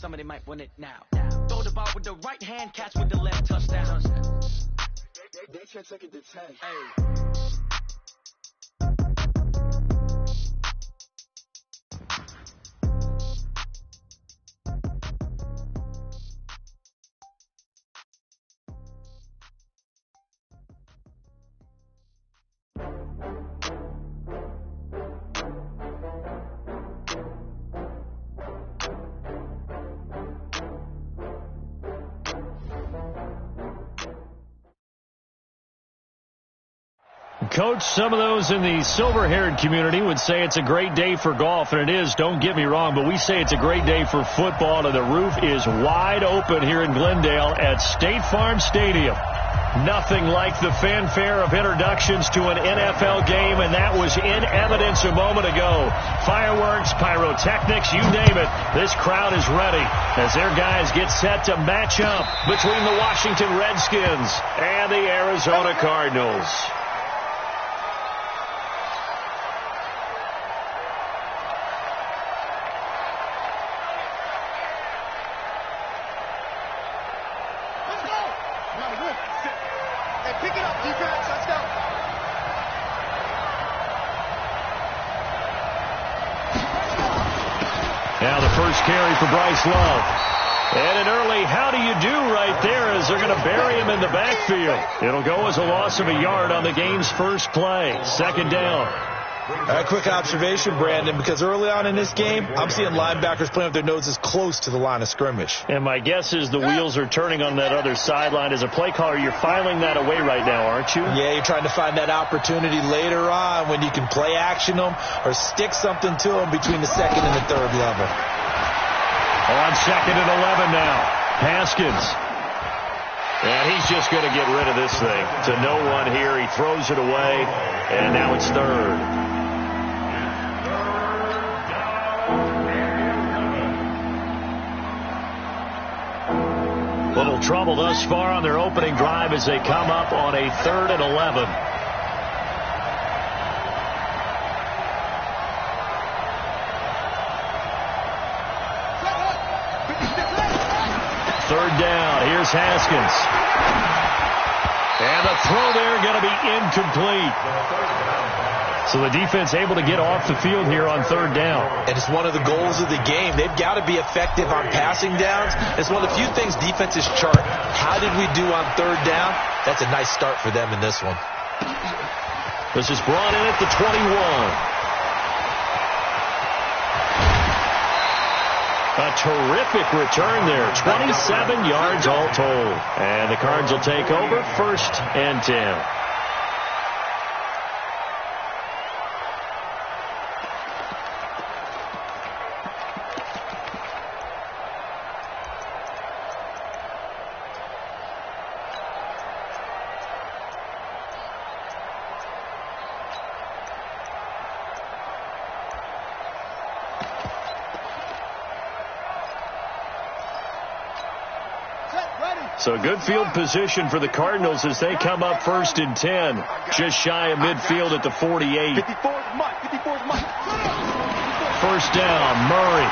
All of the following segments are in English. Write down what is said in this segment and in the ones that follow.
somebody might win it now. Throw the ball with the right hand, catch with the left, touchdown. They can't take it to 10. Hey. Coach, some of those in the silver-haired community would say it's a great day for golf, and it is, don't get me wrong, but we say it's a great day for football, and the roof is wide open here in Glendale at State Farm Stadium. Nothing like the fanfare of introductions to an NFL game, and that was in evidence a moment ago. Fireworks, pyrotechnics, you name it. This crowd is ready as their guys get set to match up between the Washington Redskins and the Arizona Cardinals. Now the first carry for Bryce Love. And an early how do you do right there as they're going to bury him in the backfield. It'll go as a loss of a yard on the game's first play. Second down. A quick observation, Brandon, because early on in this game, I'm seeing linebackers playing with their noses close to the line of scrimmage. And my guess is the wheels are turning on that other sideline. As a play caller, you're filing that away right now, aren't you? Yeah, you're trying to find that opportunity later on when you can play action them or stick something to them between the second and the third level. On second and 11 now. Haskins. And he's just going to get rid of this thing. To no one here. He throws it away. And now it's third. Little trouble thus far on their opening drive as they come up on a 3rd and 11. Third down. Here's Haskins. And the throw there going to be incomplete. So the defense able to get off the field here on third down. And it's one of the goals of the game. They've got to be effective on passing downs. It's one of the few things defenses chart. How did we do on third down? That's a nice start for them in this one. This is brought in at the 21. A terrific return there. 27 yards all told. And the Cards will take over 1st and 10. So good field position for the Cardinals as they come up 1st and 10. Just shy of midfield at the 48. 1st down, Murray.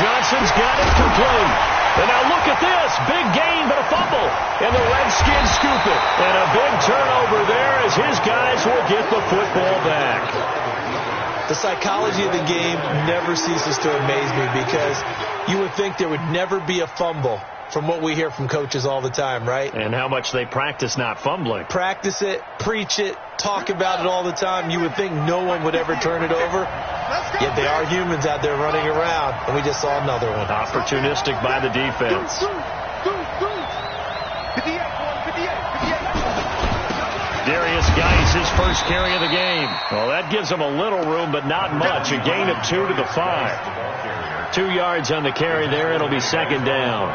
Johnson's got it complete. And now look at this. Big gain, but a fumble. And the Redskins scoop it. And a big turnover there as his guys will get the football back. The psychology of the game never ceases to amaze me because you would think there would never be a fumble from what we hear from coaches all the time, right? And how much they practice not fumbling. Practice it, preach it, talk about it all the time. You would think no one would ever turn it over. Yet they are humans out there running around, and we just saw another one. Opportunistic by the defense. Darius Geis, his first carry of the game. Well, that gives him a little room, but not much. A gain of 2 to the 5. 2 yards on the carry there. It'll be 2nd down.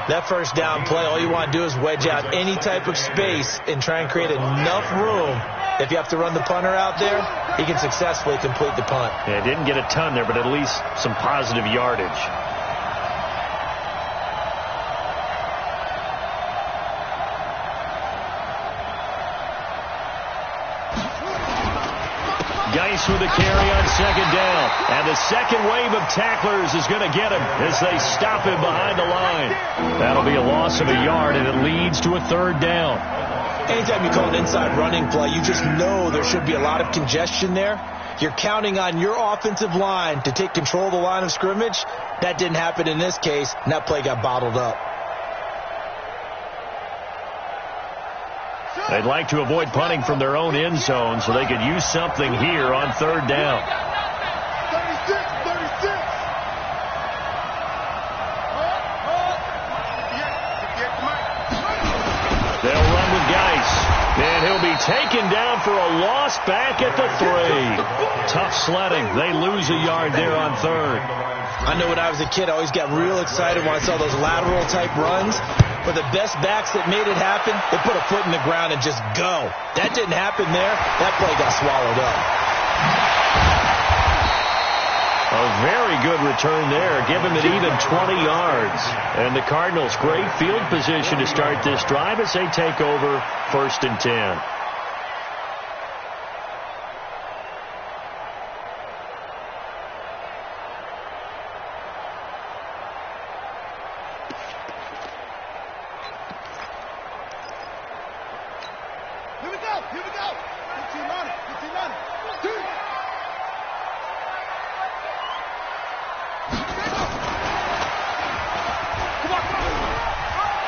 That first down play, all you want to do is wedge out any type of space and try and create enough room. If you have to run the punter out there, he can successfully complete the punt. Yeah, didn't get a ton there, but at least some positive yardage. Geis with a carry on 2nd down. down. And the second wave of tacklers is going to get him as they stop him behind the line. That'll be a loss of a yard, and it leads to a third down. Anytime you call an inside running play, you just know there should be a lot of congestion there. You're counting on your offensive line to take control of the line of scrimmage. That didn't happen in this case, and that play got bottled up. They'd like to avoid punting from their own end zone so they could use something here on third down. 36. They'll run with Geis, and he'll be taken down for a loss back at the 3. Tough sledding. They lose a yard there on third. I know when I was a kid, I always got real excited when I saw those lateral-type runs. But the best backs that made it happen, they put a foot in the ground and just go. That didn't happen there. That play got swallowed up. A very good return there. Give him an even 20 yards. And the Cardinals, great field position to start this drive as they take over 1st and 10. Here we go. 15 on it.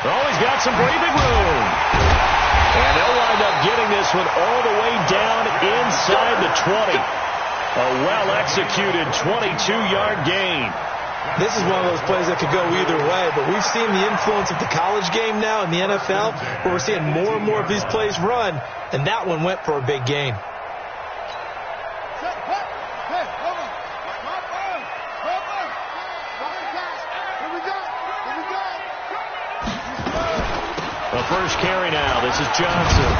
Oh, he's got some breathing room. And they'll wind up getting this one all the way down inside the 20. A well-executed 22-yard gain. This is one of those plays that could go either way, but we've seen the influence of the college game now in the NFL, where we're seeing more and more of these plays run, and that one went for a big gain. The first carry now. This is Johnson.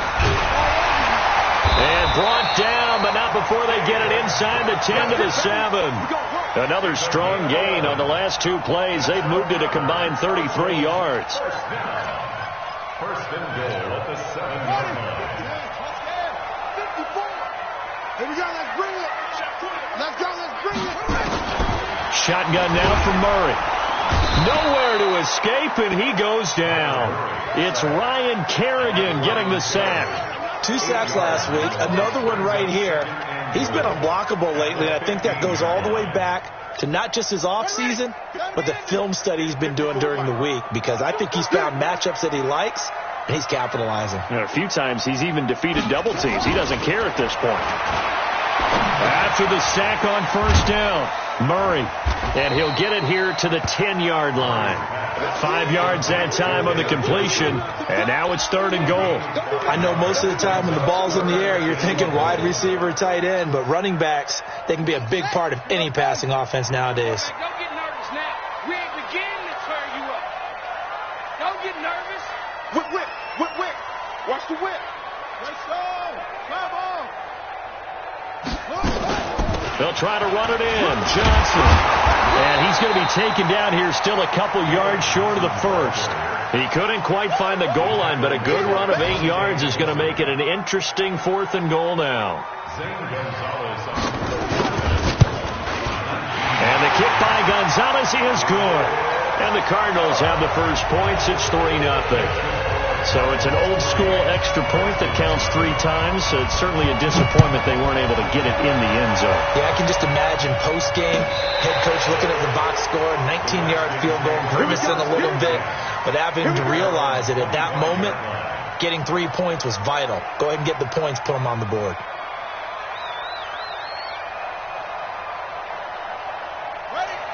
And brought down, but not before they get it inside the 10 to the 7. Another strong gain on the last 2 plays. They've moved it a combined 33 yards. First and goal at the 7-yard line. Here we go, let's bring it. Let's bring it. Shotgun now for Murray. Nowhere to escape, and he goes down. It's Ryan Kerrigan getting the sack. 2 sacks last week, another one right here. He's been unblockable lately, and I think that goes all the way back to not just his offseason, but the film study he's been doing during the week, because I think he's found matchups that he likes, and he's capitalizing. A few times he's even defeated double teams. He doesn't care at this point. After the sack on first down, Murray, and he'll get it here to the 10-yard line. 5 yards that time on the completion, and now it's 3rd and goal. I know most of the time when the ball's in the air, you're thinking wide receiver, tight end, but running backs, they can be a big part of any passing offense nowadays. Don't get nervous now. We ain't beginning to tear you up. Don't get nervous. Whip. Watch the whip. Let's go. Come on. They'll try to run it in. Johnson. And he's going to be taken down here still a couple yards short of the first. He couldn't quite find the goal line, but a good run of 8 yards is going to make it an interesting 4th and goal now. And the kick by Gonzalez is good. And the Cardinals have the first points. It's 3-0. So it's an old-school extra point that counts 3 times. So it's certainly a disappointment they weren't able to get it in the end zone. Yeah, I can just imagine post-game, head coach looking at the box score, 19-yard field goal, grimacing a little bit, but having to realize that at that moment, getting 3 points was vital. Go ahead and get the points, put them on the board.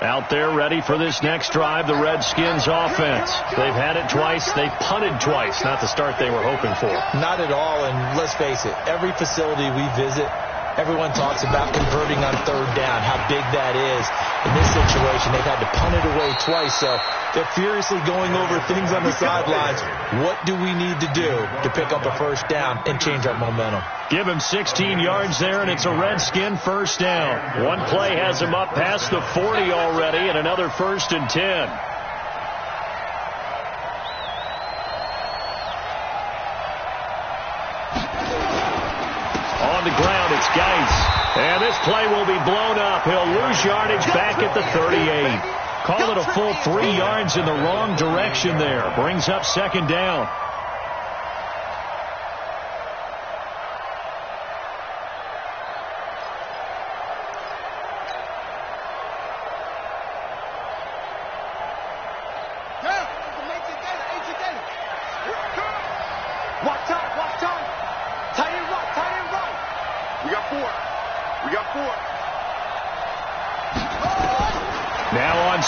Out there ready for this next drive, the Redskins offense. They've had it twice. They've punted twice. Not the start they were hoping for. Not at all, and let's face it, every facility we visit, everyone talks about converting on 3rd down, how big that is. In this situation, they've had to punt it away twice, so they're furiously going over things on the sidelines. What do we need to do to pick up a 1st down and change our momentum? Give him 16 yards there, and it's a Redskin 1st down. One play has him up past the 40 already, and another 1st and 10. On the ground, it's Geis. And this play will be blown up. He'll yardage back at the 38. Call it a full 3 yards in the wrong direction there. Brings up second down.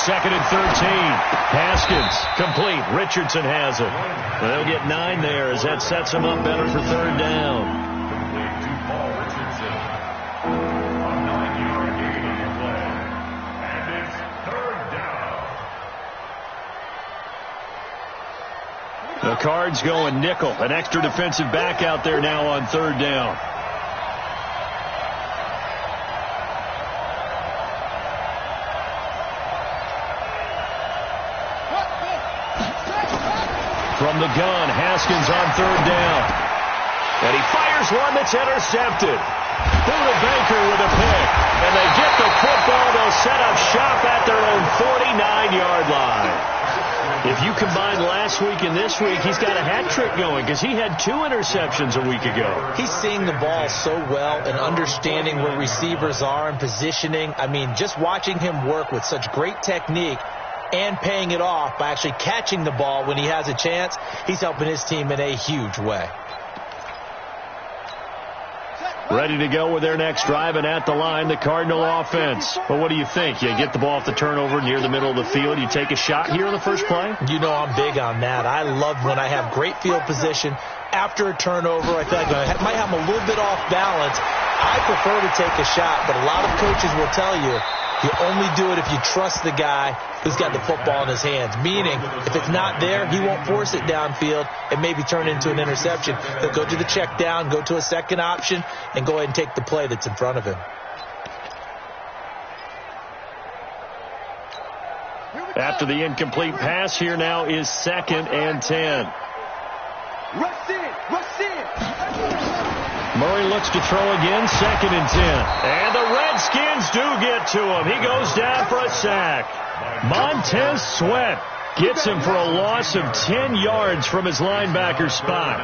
Second and 13. Haskins, complete. Richardson has it. They'll get 9 there as that sets them up better for third down. The Cards going nickel. An extra defensive back out there now on third down. From the gun, Haskins on third down. And he fires one that's intercepted. Buda Baker with a pick. And they get the football. They'll set up shop at their own 49-yard line. If you combine last week and this week, he's got a hat trick going because he had 2 interceptions a week ago. He's seeing the ball so well and understanding where receivers are and positioning. I mean, just watching him work with such great technique and paying it off by actually catching the ball when he has a chance, he's helping his team in a huge way. Ready to go with their next drive, and at the line, the Cardinal offense. Well, what do you think? You get the ball off the turnover near the middle of the field. You take a shot here in the first play? You know I'm big on that. I love when I have great field position. After a turnover, I feel like I might have a little bit off balance. I prefer to take a shot, but a lot of coaches will tell you only do it if you trust the guy who's got the football in his hands. Meaning, if it's not there, he won't force it downfield and maybe turn into an interception. He'll go to the check down, go to a second option, and go ahead and take the play that's in front of him. After the incomplete pass, here now is 2nd and 10. Rush in. Murray looks to throw again, 2nd and 10. And the Redskins do get to him. He goes down for a sack. Montez Sweat gets him for a loss of 10 yards from his linebacker spot.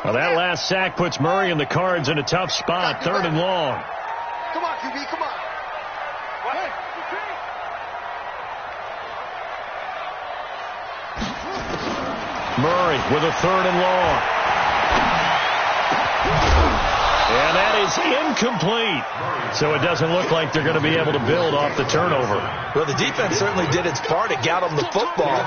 Well, that last sack puts Murray and the Cards in a tough spot, 3rd and long. Come on, QB, come on. Murray with a 3rd and long. And that is incomplete. So it doesn't look like they're going to be able to build off the turnover. Well, the defense certainly did its part. It got them the football.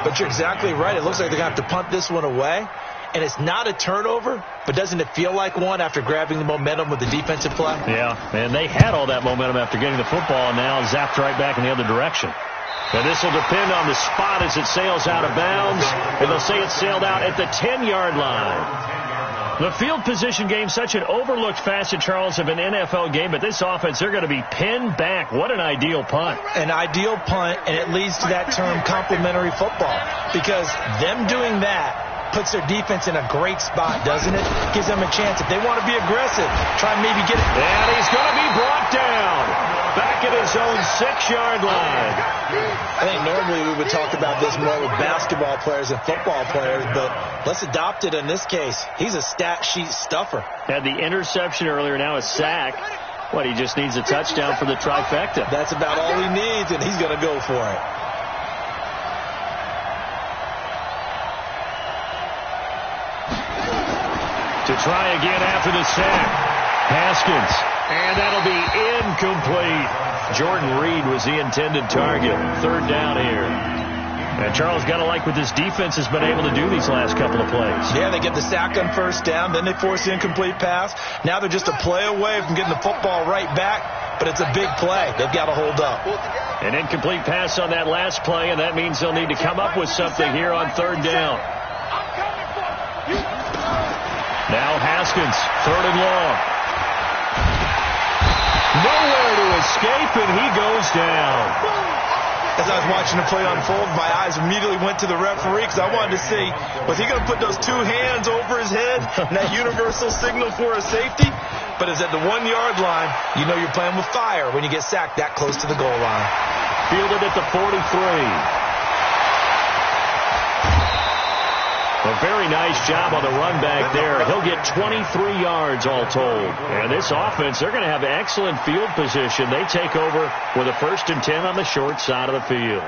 But you're exactly right. It looks like they're going to have to punt this one away. And it's not a turnover, but doesn't it feel like one after grabbing the momentum with the defensive play? Yeah, and they had all that momentum after getting the football, and now zapped right back in the other direction. And this will depend on the spot as it sails out of bounds, and they'll say it sailed out at the 10-yard line. The field position game, such an overlooked facet, Charles, of an NFL game, but this offense, they're going to be pinned back. What an ideal punt. An ideal punt, and it leads to that term complementary football, because them doing that puts their defense in a great spot, doesn't it? Gives them a chance. If they want to be aggressive, try and maybe get it. And he's going to be brought down back at his own 6-yard line. I think normally we would talk about this more with basketball players and football players, but let's adopt it in this case. He's a stat sheet stuffer. Had the interception earlier, now a sack. What, he just needs a touchdown for the trifecta. That's about all he needs, and he's going to go for it. To try again after the sack. Haskins. And that'll be incomplete. Jordan Reed was the intended target. 3rd down here. And Charles, got to like what this defense has been able to do these last couple of plays. Yeah, they get the sack on 1st down. Then they force the incomplete pass. Now they're just a play away from getting the football right back. But it's a big play. They've got to hold up. An incomplete pass on that last play, and that means they'll need to come up with something here on 3rd down. Now Haskins, 3rd and long. Nowhere to escape, and he goes down. As I was watching the play unfold, my eyes immediately went to the referee because I wanted to see, was he going to put those two hands over his head and that universal signal for a safety? But it's at the 1-yard line. You know you're playing with fire when you get sacked that close to the goal line. Fielded at the 43. A very nice job on the run back there. He'll get 23 yards all told. And this offense, they're going to have excellent field position. They take over with a 1st and 10 on the short side of the field.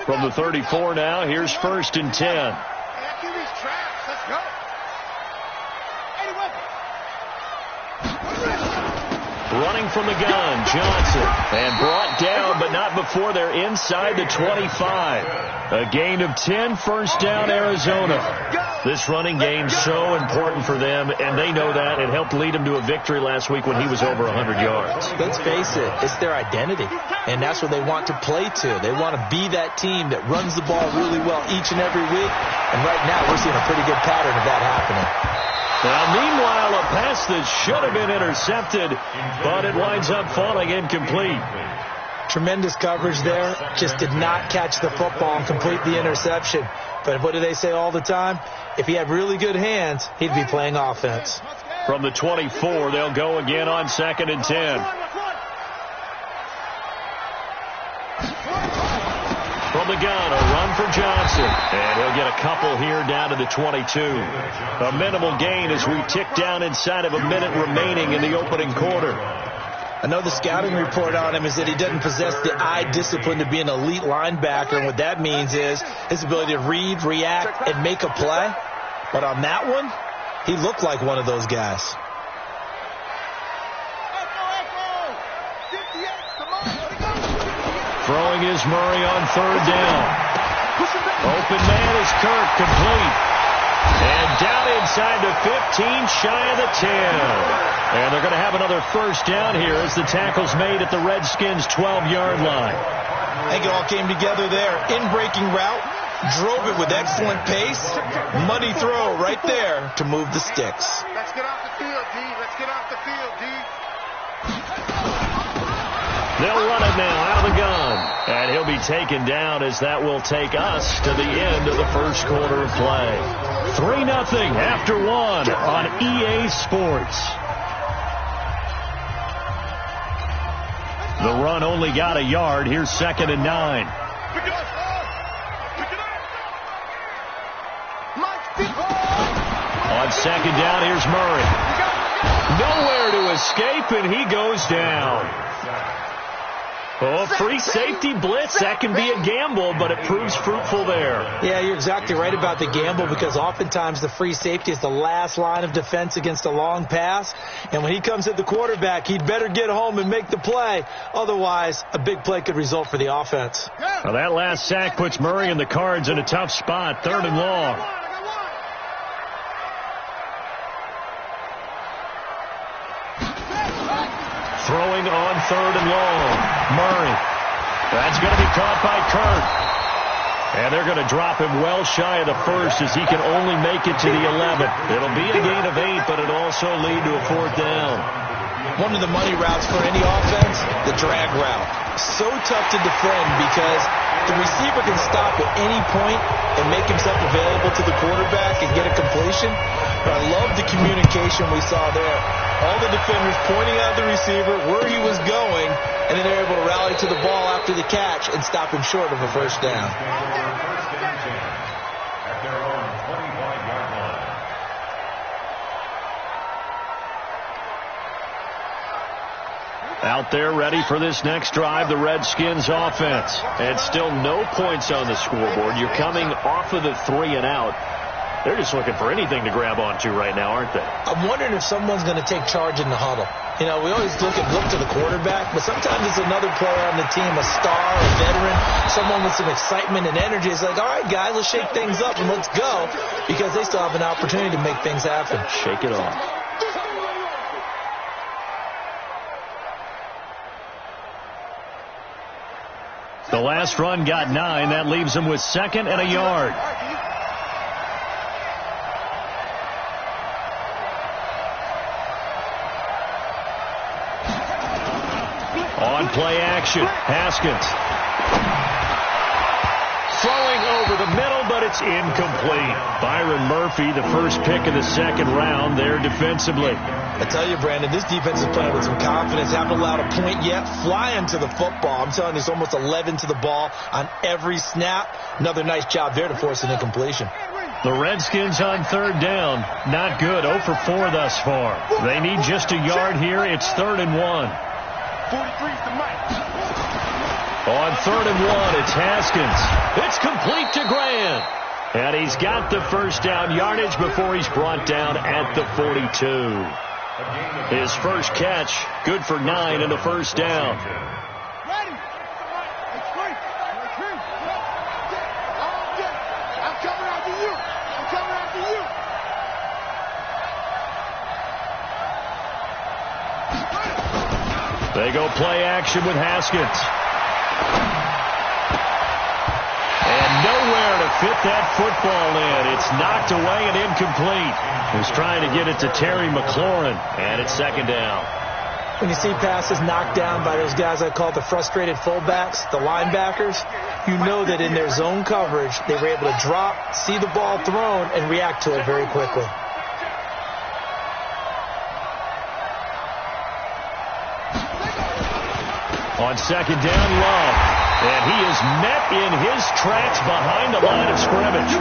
From the 34 now, here's 1st and 10. Let's go. Running from the gun, Johnson. And brought down, but not before they're inside the 25. A gain of 10, 1st down, Arizona. This running game so important for them, and they know that. It helped lead them to a victory last week when he was over 100 yards. Let's face it, it's their identity, and that's what they want to play to. They want to be that team that runs the ball really well each and every week, and right now we're seeing a pretty good pattern of that happening. Now, meanwhile, a pass that should have been intercepted, but it winds up falling incomplete. Tremendous coverage there. Just did not catch the football and complete the interception. But what do they say all the time? If he had really good hands, he'd be playing offense. From the 24, they'll go again on 2nd and 10. From the gun, a run for Johnson. And he'll get a couple here down to the 22. A minimal gain as we tick down inside of a minute remaining in the opening quarter. I know the scouting report on him is that he doesn't possess the eye discipline to be an elite linebacker, and what that means is his ability to read, react, and make a play. But on that one, he looked like one of those guys. Throwing is Murray on 3rd down. Open man is Kirk, complete. And down inside the 15, shy of the 10. And they're going to have another 1st down here as the tackle's made at the Redskins' 12-yard line. I think it all came together there. In-breaking route, drove it with excellent pace. Money throw right there to move the sticks. Let's get off the field, D. Let's get off the field, D. They'll run it now out of the gun. And he'll be taken down as that will take us to the end of the 1st quarter of play. 3-0 after 1 on EA Sports. The run only got a yard. Here's 2nd and 9. On 2nd down, here's Murray. Nowhere to escape, and he goes down. Oh, free safety blitz. That can be a gamble, but it proves fruitful there. Yeah, you're exactly right about the gamble because oftentimes the free safety is the last line of defense against a long pass. And when he comes at the quarterback, he'd better get home and make the play. Otherwise, a big play could result for the offense. Now that last sack puts Murray and the Cards in a tough spot, 3rd and long. Throwing on 3rd and long. Murray. That's going to be caught by Kirk. And they're going to drop him well shy of the 1st as he can only make it to the 11th. It'll be a gain of 8, but it'll also lead to a 4th down. One of the money routes for any offense, the drag route. So tough to defend because the receiver can stop at any point and make himself available to the quarterback and get a completion. But I love the communication we saw there. All the defenders pointing out the receiver where he was going, and then they're able to rally to the ball after the catch and stop him short of a 1st down. Out there ready for this next drive, the Redskins offense. And still no points on the scoreboard. You're coming off of the 3 and out. They're just looking for anything to grab onto right now, aren't they? I'm wondering if someone's going to take charge in the huddle. You know, we always look to the quarterback, but sometimes it's another player on the team, a star, a veteran, someone with some excitement and energy. It's like, all right, guys, let's shake things up and let's go, because they still have an opportunity to make things happen. Shake it off. The last run got 9. That leaves him with 2nd and a yard. On play action, Haskins. Throwing over the middle, but it's incomplete. Byron Murphy, the first pick of the 2nd round there defensively. I tell you, Brandon, this defense is playing with some confidence. Haven't allowed a point yet. Flying to the football. I'm telling you, it's almost 11 to the ball on every snap. Another nice job there to force an incompletion. The Redskins on 3rd down. Not good. 0 for 4 thus far. They need just a yard here. It's 3rd and 1. 43's the mic. On 3rd and 1, it's Haskins. It's complete to Grant. And he's got the first down yardage before he's brought down at the 42. His first catch, good for 9 and a first down. Ready? I'm coming after you. I'm coming after you. They go play action with Haskins. And nowhere to fit that football in. It's knocked away and incomplete. He's trying to get it to Terry McLaurin, and it's 2nd down. When you see passes knocked down by those guys I call the frustrated fullbacks, the linebackers, you know that in their zone coverage, they were able to drop, see the ball thrown, and react to it very quickly. On 2nd down, Love. And he is met in his tracks behind the line of scrimmage.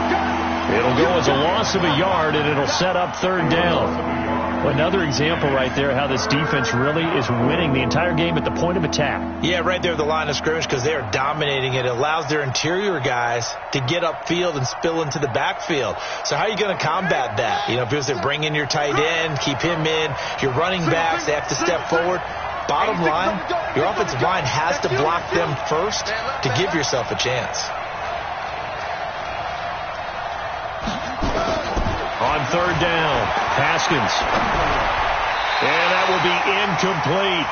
It'll go as a loss of a yard, and it'll set up 3rd down. Another example right there how this defense really is winning the entire game at the point of attack. Yeah, right there at the line of scrimmage because they are dominating it. It allows their interior guys to get upfield and spill into the backfield. So how are you going to combat that? You know, because they bring in your tight end, keep him in. Your running backs, they have to step forward. Bottom line, your offensive line has to block them first to give yourself a chance. On 3rd down, Haskins. And that will be incomplete.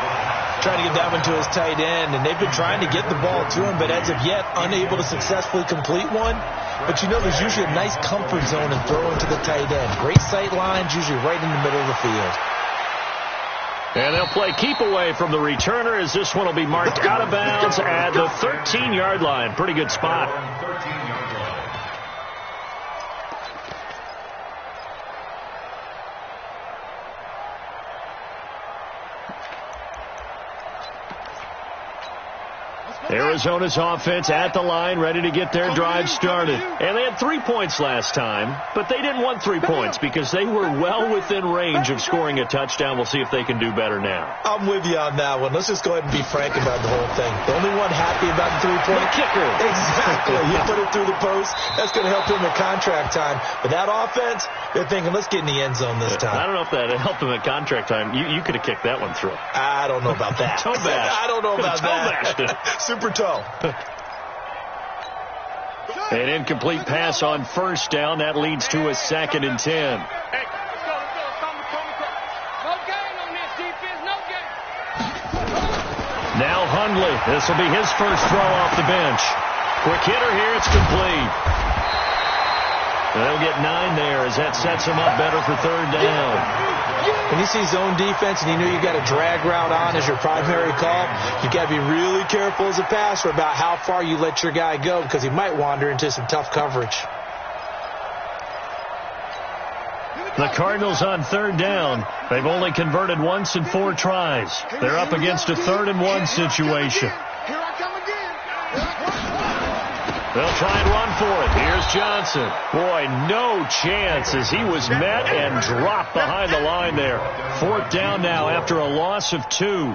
Trying to get that one to his tight end, and they've been trying to get the ball to him, but as of yet, unable to successfully complete one. But you know, there's usually a nice comfort zone in throwing to the tight end. Great sight lines, usually right in the middle of the field. And they'll play keep away from the returner as this one will be marked out of bounds at the 13-yard line. Pretty good spot. Arizona's offense at the line, ready to get their drive started. And they had 3 points last time, but they didn't want 3 points because they were well within range of scoring a touchdown. We'll see if they can do better now. I'm with you on that one. Let's just go ahead and be frank about the whole thing. The only one happy about the 3-point kicker. Exactly. You put it through the post. That's going to help him at contract time. But that offense, they're thinking, let's get in the end zone this time. I don't know if that helped him at contract time. You could have kicked that one through. I don't know about that. Toe bash. I don't know about that. Super toe. An incomplete pass on 1st down. That leads to a 2nd and 10. Hey, let's go. No gain on this defense. No gain. Now Hundley. This will be his first throw off the bench. Quick hitter here. It's complete. They'll get 9 there as that sets them up better for 3rd down. When you see zone defense and you know you got a drag route on as your primary call, you got to be really careful as a passer about how far you let your guy go because he might wander into some tough coverage. The Cardinals on 3rd down. They've only converted once in 4 tries. They're up against a 3rd and 1 situation. Here I come again. They'll try and run for it. Here's Johnson. Boy, no chance as he was met and dropped behind the line there. 4th down now after a loss of 2.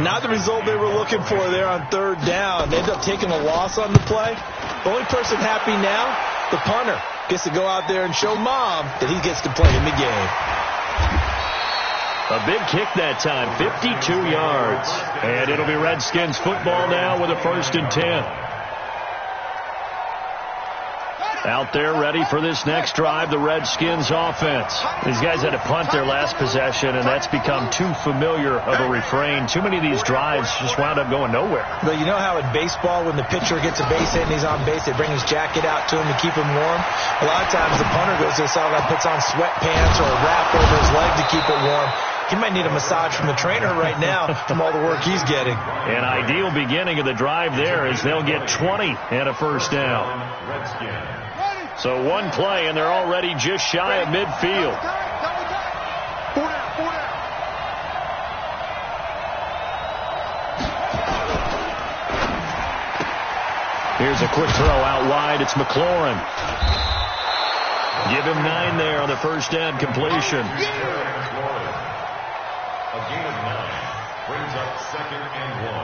Not the result they were looking for there on 3rd down. They ended up taking a loss on the play. The only person happy now, the punter, gets to go out there and show Mom that he gets to play in the game. A big kick that time, 52 yards. And it'll be Redskins football now with a 1st and 10. Out there ready for this next drive, the Redskins offense. These guys had to punt their last possession, and that's become too familiar of a refrain. Too many of these drives just wound up going nowhere. But you know how in baseball, when the pitcher gets a base hit and he's on base, they bring his jacket out to him to keep him warm? A lot of times the punter goes to the sideline, puts on sweatpants or a wrap over his leg to keep it warm. He might need a massage from the trainer right now from all the work he's getting. An ideal beginning of the drive there as they'll get 20 and a first down. So one play, and they're already just shy of midfield. Here's a quick throw out wide. It's McLaurin. Give him 9 there on the first down completion. A gain of 9 brings up 2nd and 1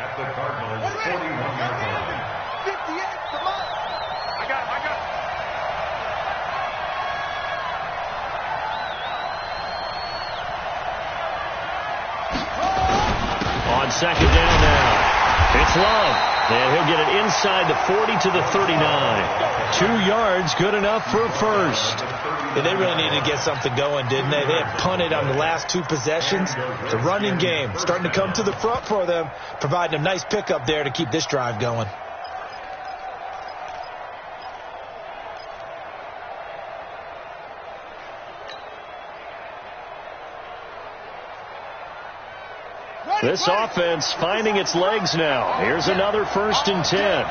at the Cardinals' 41-yard line. 58, come on. I got it. On second down now, it's Love. And he'll get it inside the 40 to the 39. 2 yards, good enough for a first. Yeah, they really needed to get something going, didn't they? They had punted on the last 2 possessions. The running game starting to come to the front for them, providing a nice pickup there to keep this drive going. This offense finding its legs now. Here's another 1st and 10.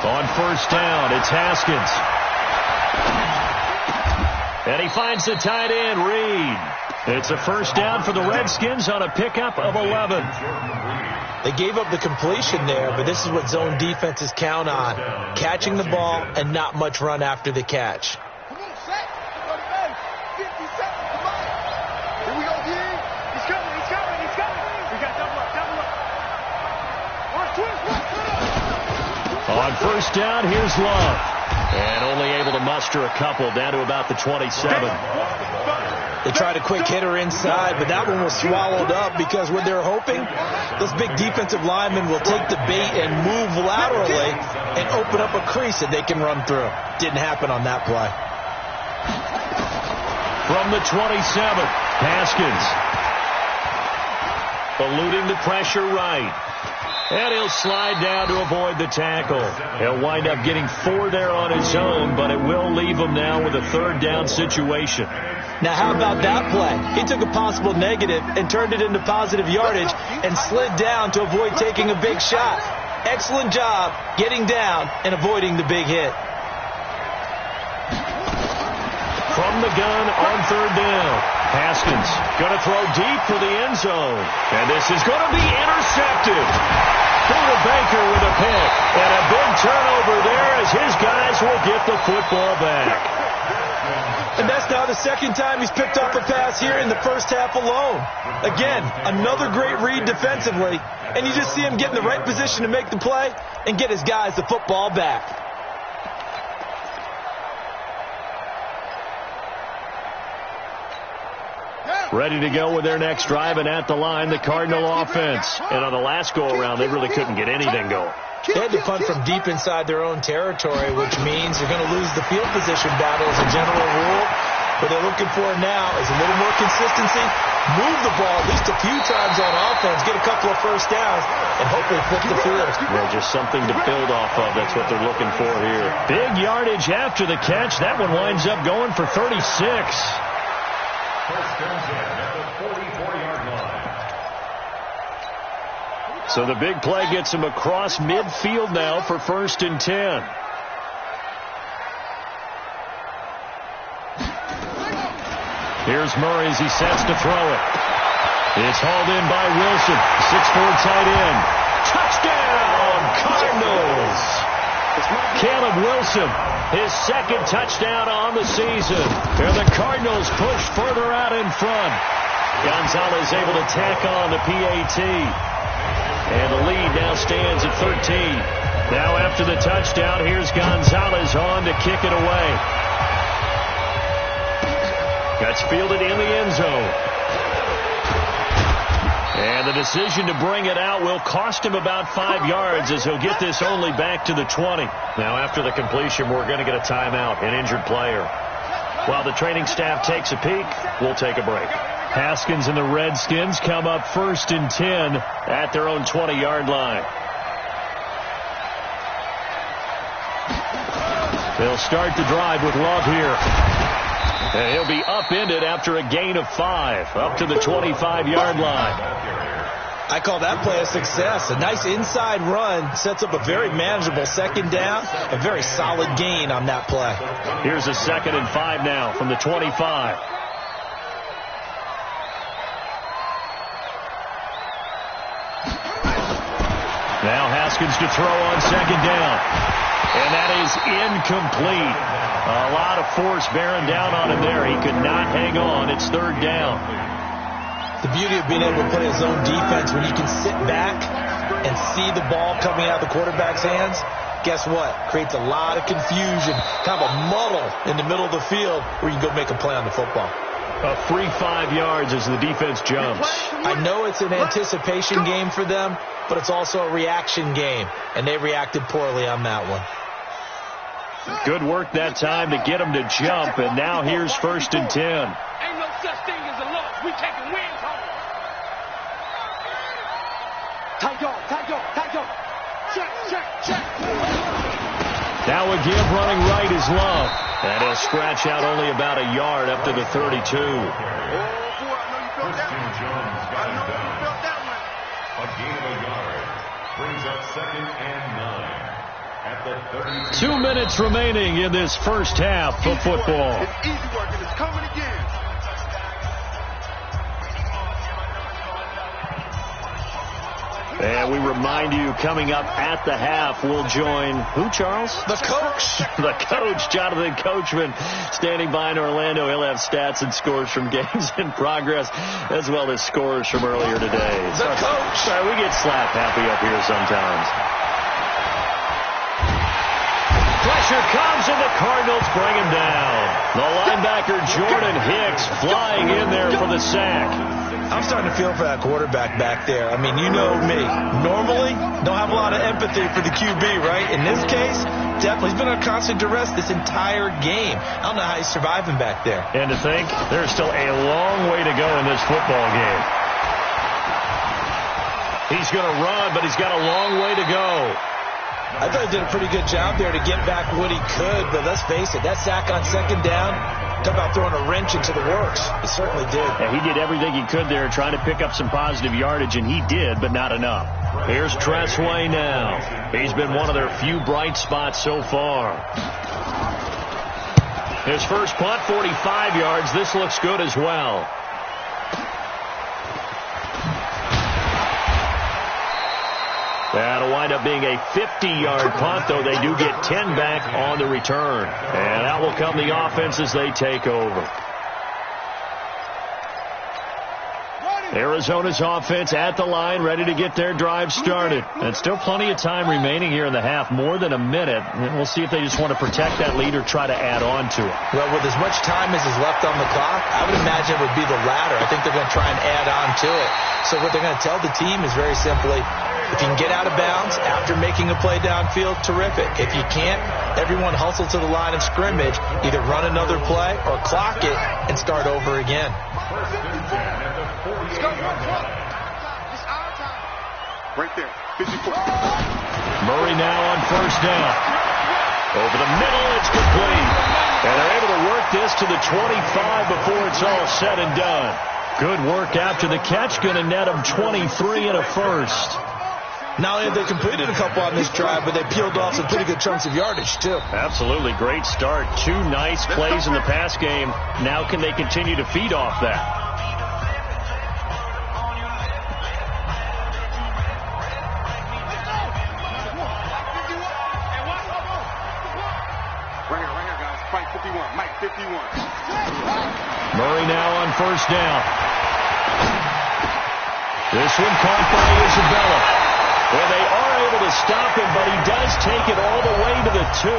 On first down, it's Haskins. And he finds the tight end, Reed. It's a first down for the Redskins on a pickup of 11. They gave up the completion there, but this is what zone defenses count on. Catching the ball and not much run after the catch. Come on, set. 50 seconds, come on. Here we go, D. He's coming. We got double up. Watch twist. On first down, here's Love. And only able to muster a couple down to about the 27. They tried a quick hitter inside, but that one was swallowed up because what they're hoping, those big defensive linemen will take the bait and move laterally and open up a crease that they can run through. Didn't happen on that play. From the 27, Haskins. Eluding the pressure right. And he'll slide down to avoid the tackle. He'll wind up getting 4 there on his own, but it will leave him now with a 3rd down situation. Now, how about that play? He took a possible negative and turned it into positive yardage and slid down to avoid taking a big shot. Excellent job getting down and avoiding the big hit. From the gun on 3rd down. Haskins going to throw deep for the end zone. And this is going to be intercepted. Buda Baker with a pick. And a big turnover there as his guys will get the football back. And that's now the 2nd time he's picked off a pass here in the first half alone. Again, another great read defensively. And you just see him get in the right position to make the play and get his guys the football back. Ready to go with their next drive, and at the line, the Cardinal offense. And on the last go-around, they really couldn't get anything going. They had to punt from deep inside their own territory, which means they're going to lose the field position battle as a general rule. What they're looking for now is a little more consistency, move the ball at least a few times on offense, get a couple of first downs, and hopefully flip the field. Well, just something to build off of. That's what they're looking for here. Big yardage after the catch. That one winds up going for 36. First comes in at the 44-yard line. So the big play gets him across midfield now for 1st and 10. Here's Murray as he sets to throw it. It's hauled in by Wilson, 6'4" tight end. Touchdown, Cardinals! Caleb Wilson, his 2nd touchdown on the season. And the Cardinals push further out in front. Gonzalez able to tack on the PAT. And the lead now stands at 13. Now after the touchdown, here's Gonzalez on to kick it away. That's fielded in the end zone. And the decision to bring it out will cost him about 5 yards as he'll get this only back to the 20. Now, after the completion, we're going to get a timeout, an injured player. While the training staff takes a peek, we'll take a break. Haskins and the Redskins come up 1st and 10 at their own 20-yard line. They'll start the drive with Love here. And he'll be upended after a gain of 5, up to the 25-yard line. I call that play a success. A nice inside run sets up a very manageable 2nd down. A very solid gain on that play. Here's a 2nd and 5 now from the 25. Now Haskins to throw on 2nd down. And that is incomplete. A lot of force bearing down on him there. He could not hang on. It's 3rd down. The beauty of being able to play his own defense when you can sit back and see the ball coming out of the quarterback's hands, guess what? Creates a lot of confusion, kind of a muddle in the middle of the field where you can go make a play on the football. A free 5 yards as the defense jumps. I know it's an anticipation game for them, but it's also a reaction game, and they reacted poorly on that one. Good work that time to get him to jump, and now here's 1st and 10. Ain't no such thing as a loss. We taking wins home. Tight go. Check. Now again running right is Love. And he'll scratch out only about a yard up to the 32. Christian Jones got him down. A gain of a yard. Brings up 2nd and 9. At the 32. 2 minutes remaining in this first half of football. It's easy work, and it's coming again. And we remind you, coming up at the half, we'll join who, Charles? The coach. The coach, Jonathan Coachman, standing by in Orlando. He'll have stats and scores from games in progress, as well as scores from earlier today. The coach. Sorry, we get slap happy up here sometimes. Pressure comes, and the Cardinals bring him down. The linebacker, Jordan Hicks, flying in there for the sack. I'm starting to feel for that quarterback back there. I mean, you know me. Normally, don't have a lot of empathy for the QB, right? In this case, definitely. He's been under constant duress this entire game. I don't know how he's surviving back there. And to think, there's still a long way to go in this football game. He's going to run, but he's got a long way to go. I thought he did a pretty good job there to get back what he could, but let's face it, that sack on 2nd down, talk about throwing a wrench into the works. He certainly did. Yeah, he did everything he could there trying to pick up some positive yardage, and he did, but not enough. Here's Tressway now. He's been one of their few bright spots so far. His first punt, 45 yards. This looks good as well. That'll wind up being a 50-yard punt, though they do get 10 back on the return. And that will come the offense as they take over. Arizona's offense at the line, ready to get their drive started. And still plenty of time remaining here in the half, more than a minute. And we'll see if they just want to protect that lead or try to add on to it. Well, with as much time as is left on the clock, I would imagine it would be the latter. I think they're going to try and add on to it. So what they're going to tell the team is very simply, if you can get out of bounds after making a play downfield, terrific. If you can't, everyone hustle to the line of scrimmage, either run another play or clock it and start over again. Right there, 54. Murray now on 1st down. Over the middle, it's complete. And they're able to work this to the 25 before it's all said and done. Good work after the catch, going to net them 23 and a first. Not only have they completed a couple on this drive, but they peeled off some pretty good chunks of yardage, too. Absolutely. Great start. 2 nice plays in the pass game. Now can they continue to feed off that? Right here, guys. Fight 51. Mike, 51. Murray now on 1st down. This one caught by Isabella. Well, they are able to stop him, but he does take it all the way to the 2.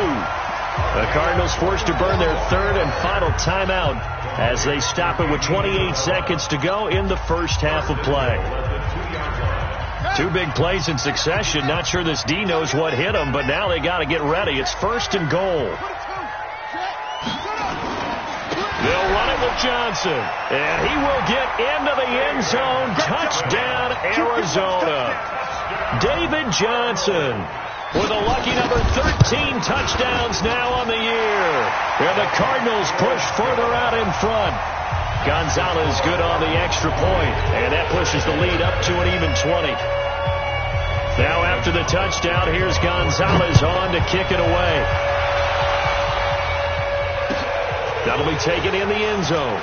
The Cardinals forced to burn their third and final timeout as they stop it with 28 seconds to go in the first half of play. Two big plays in succession. Not sure this D knows what hit him, but now they got to get ready. It's first and goal. They'll run it with Johnson, and he will get into the end zone. Touchdown, Arizona. David Johnson with a lucky number 13 touchdowns now on the year. And the Cardinals push further out in front. Gonzalez good on the extra point, and that pushes the lead up to an even 20. Now after the touchdown, here's Gonzalez on to kick it away. That'll be taken in the end zone.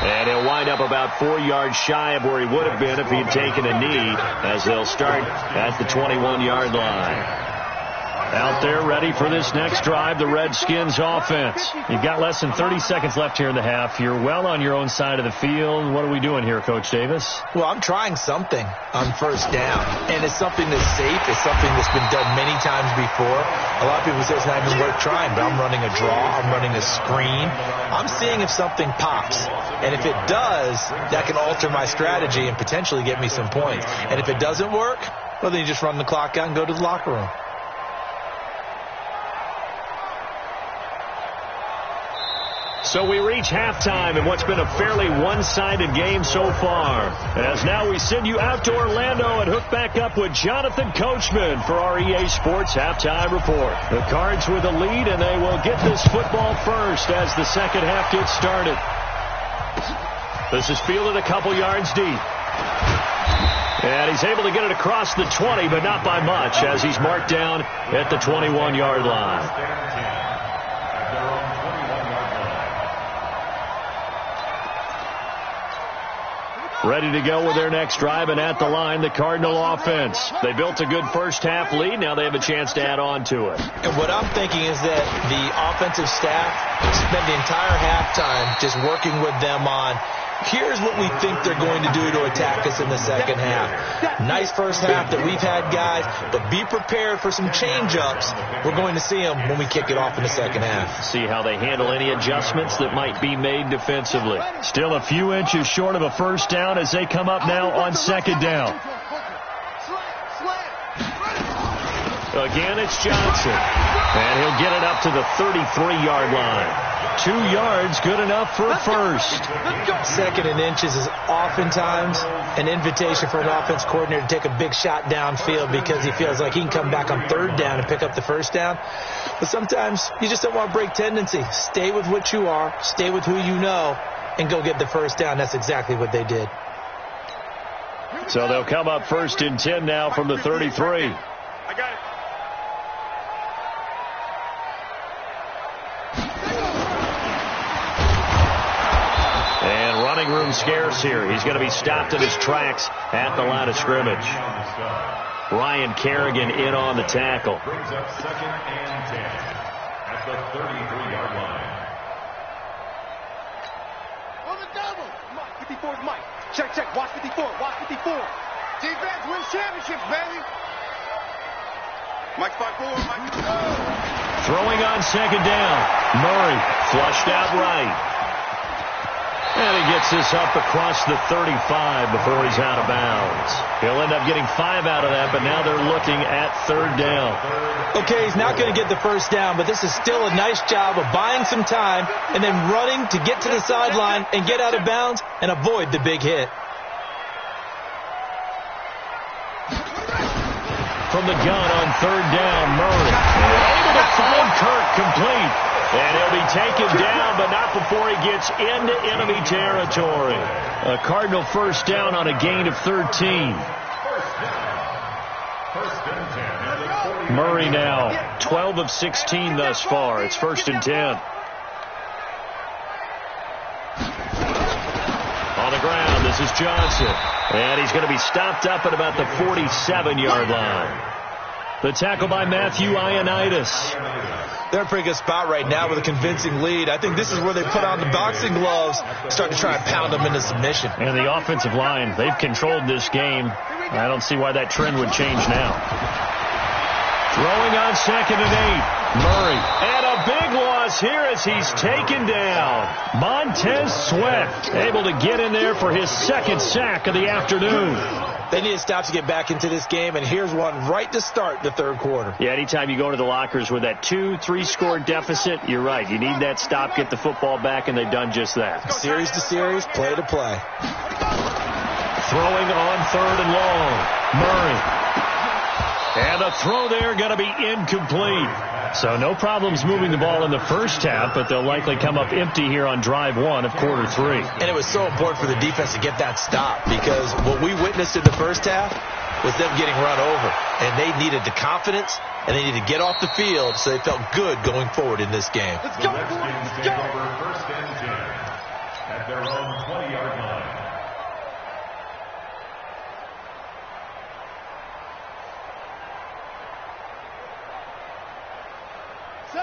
And he'll wind up about 4 yards shy of where he would have been if he had taken a knee, as they'll start at the 21-yard line. Out there ready for this next drive, the Redskins offense. You've got less than 30 seconds left here in the half. You're well on your own side of the field. What are we doing here, Coach Davis? Well, I'm trying something on first down, and it's something that's safe. It's something that's been done many times before. A lot of people say it's not even worth trying, but I'm running a draw. I'm running a screen. I'm seeing if something pops. And if it does, that can alter my strategy and potentially get me some points. And if it doesn't work, well, then you just run the clock out and go to the locker room. So we reach halftime in what's been a fairly one-sided game so far. As now we send you out to Orlando and hook back up with Jonathan Coachman for our EA Sports Halftime Report. The Cards with a lead, and they will get this football first as the second half gets started. This is fielded a couple yards deep. And he's able to get it across the 20, but not by much, as he's marked down at the 21-yard line. Ready to go with their next drive, and at the line, the Cardinal offense. They built a good first half lead. Now they have a chance to add on to it. And what I'm thinking is that the offensive staff spent the entire halftime just working with them on, here's what we think they're going to do to attack us in the second half. Nice first half that we've had, guys, but be prepared for some change-ups. We're going to see them when we kick it off in the second half. See how they handle any adjustments that might be made defensively. Still a few inches short of a first down as they come up now on second down. Again, it's Johnson. And he'll get it up to the 33-yard line. 2 yards, good enough for a first. Second and inches is oftentimes an invitation for an offense coordinator to take a big shot downfield because he feels like he can come back on third down and pick up the first down. But sometimes you just don't want to break tendency. Stay with what you are, stay with who you know, and go get the first down. That's exactly what they did. So they'll come up first and 10 now from the 33. I got it. Running room scarce here. He's going to be stopped in his tracks at the line of scrimmage. Ryan Kerrigan in on the tackle. Brings up second and 10 at the 33-yard line. On the double. Mike, 54 is Mike. Check, check. Watch 54. Watch 54. Defense wins championships, baby. Mike 5-4. Mike. Throwing on second down. Murray flushed out right. And he gets this up across the 35 before he's out of bounds. He'll end up getting 5 out of that, but now they're looking at third down. Okay, he's not going to get the first down, but this is still a nice job of buying some time and then running to get to the sideline and get out of bounds and avoid the big hit. From the gun on third down, Murray. Able to find Kirk complete. And he'll be taken down, but not before he gets into enemy territory. A Cardinal first down on a gain of 13. Murray now 12 of 16 thus far. It's first and 10. On the ground, this is Johnson. And he's going to be stopped up at about the 47-yard line. The tackle by Matthew Ioannidis. They're in a pretty good spot right now with a convincing lead. I think this is where they put on the boxing gloves, start to try and pound them into submission. And the offensive line, they've controlled this game. I don't see why that trend would change now. Throwing on 2nd and 8. Murray. And a big loss here as he's taken down. Montez Sweat able to get in there for his 2nd sack of the afternoon. They need to stop to get back into this game, and here's one right to start the 3rd quarter. Yeah, anytime you go to the lockers with that 2-3 score deficit, you're right. You need that stop, get the football back, and they've done just that. Series to series, play to play. Throwing on 3rd and long. Murray. And a throw there going to be incomplete. So no problems moving the ball in the first half, but they'll likely come up empty here on drive 1 of quarter 3. And it was so important for the defense to get that stop, because what we witnessed in the first half was them getting run over. And they needed the confidence, and they needed to get off the field so they felt good going forward in this game. Let's go. Redskins take over 1st and 10 at their own 20-yard line.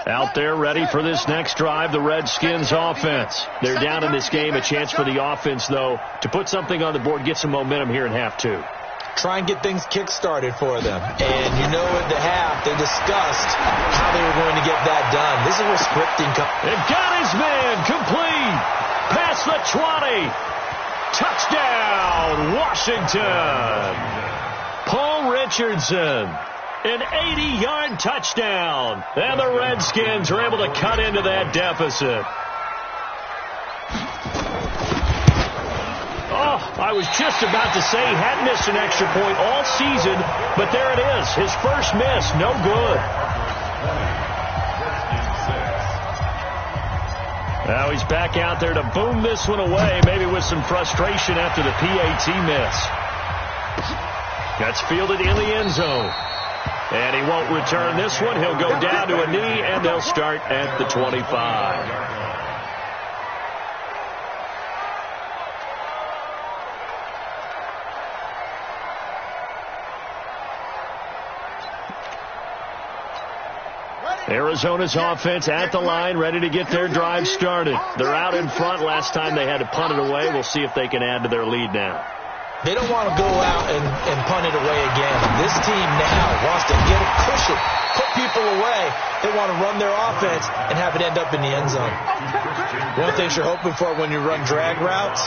Out there ready for this next drive, the Redskins offense. They're down in this game. A chance for the offense, though, to put something on the board, get some momentum here in half 2. Try and get things kick-started for them. And you know at the half, they discussed how they were going to get that done. This is where scripting comes. They've got his man complete. Past the 20. Touchdown, Washington. Paul Richardson. An 80-yard touchdown. And the Redskins are able to cut into that deficit. Oh, I was just about to say he hadn't missed an extra point all season, but there it is. His first miss, no good. Now he's back out there to boom this one away, maybe with some frustration after the PAT miss. That's fielded in the end zone. And he won't return this one. He'll go down to a knee, and they'll start at the 25. Arizona's offense at the line, ready to get their drive started. They're out in front. Last time they had to punt it away. We'll see if they can add to their lead now. They don't want to go out and punt it away again. This team now wants to get a cushion, put people away. They want to run their offense and have it end up in the end zone. One of the things you're hoping for when you run drag routes,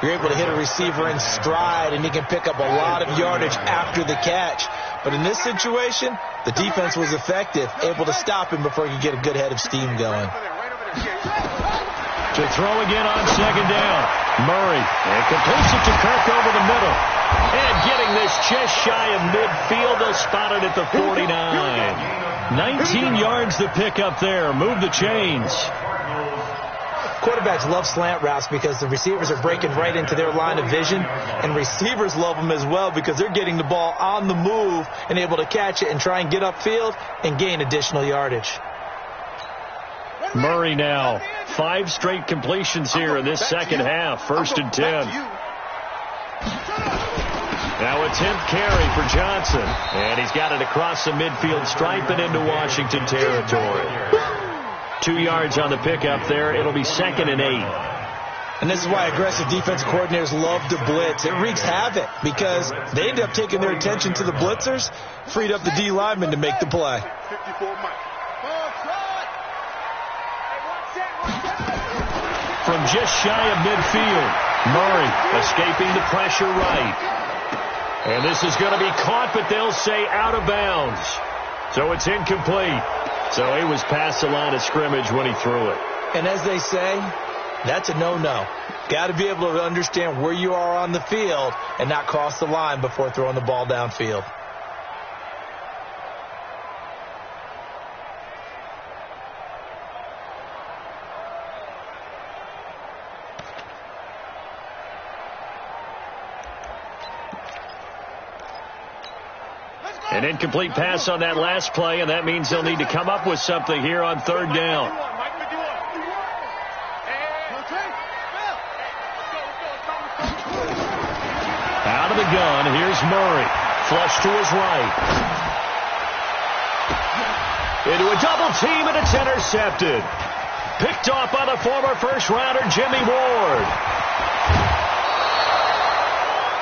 you're able to hit a receiver in stride, and he can pick up a lot of yardage after the catch. But in this situation, the defense was effective, able to stop him before he could get a good head of steam going. To throw again on 2nd down. Murray. And completes it to Kirk over the middle. And getting this just shy of midfield. They'll spot it at the 49. 19 yards to pick up there. Move the chains. Quarterbacks love slant routes because the receivers are breaking right into their line of vision. And receivers love them as well because they're getting the ball on the move and able to catch it and try and get upfield and gain additional yardage. Murray now. 5 straight completions here in this second half. 1st and 10. Now a 10th carry for Johnson. And he's got it across the midfield stripe and into Washington territory. 2 yards on the pickup there. It'll be 2nd and 8. And this is why aggressive defense coordinators love to blitz. It wreaks havoc because they end up taking their attention to the blitzers, freed up the D lineman to make the play. From just shy of midfield, Murray escaping the pressure right. And this is going to be caught, but they'll say out of bounds. So it's incomplete. So he was past the line of scrimmage when he threw it. And as they say, that's a no-no. Got to be able to understand where you are on the field and not cross the line before throwing the ball downfield. An incomplete pass on that last play, and that means they'll need to come up with something here on 3rd down. Out of the gun, here's Murray. Flush to his right. Into a double team, and it's intercepted. Picked off by the former first-rounder, Jimmy Ward.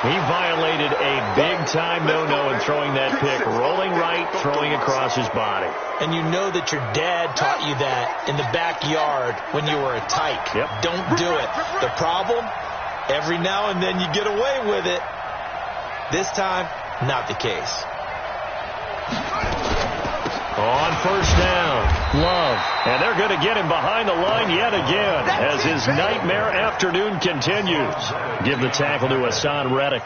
He violated a big-time no-no in throwing that pick. Rolling right, throwing across his body. And you know that your dad taught you that in the backyard when you were a tyke. Yep. Don't do it. The problem, every now and then you get away with it. This time, not the case. On first down, Love. And they're going to get him behind the line yet again as his nightmare afternoon continues. Give the tackle to Hassan Reddick.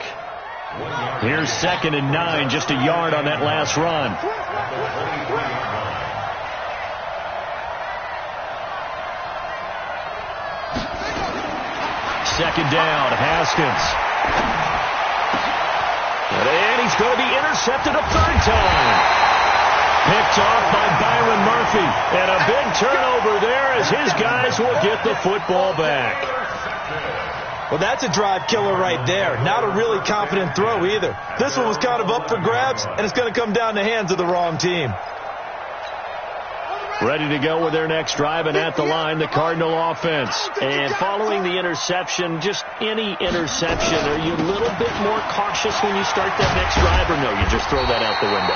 Here's 2nd and 9, just a yard on that last run. Second down, Haskins. And he's going to be intercepted a third time. Picked off by Byron Murphy. And a big turnover there as his guys will get the football back. Well, that's a drive killer right there. Not a really confident throw either. This one was kind of up for grabs, and it's going to come down the hands of the wrong team. Ready to go with their next drive, and at the line, the Cardinal offense. And following the interception, just any interception, are you a little bit more cautious when you start that next drive, or no, you just throw that out the window?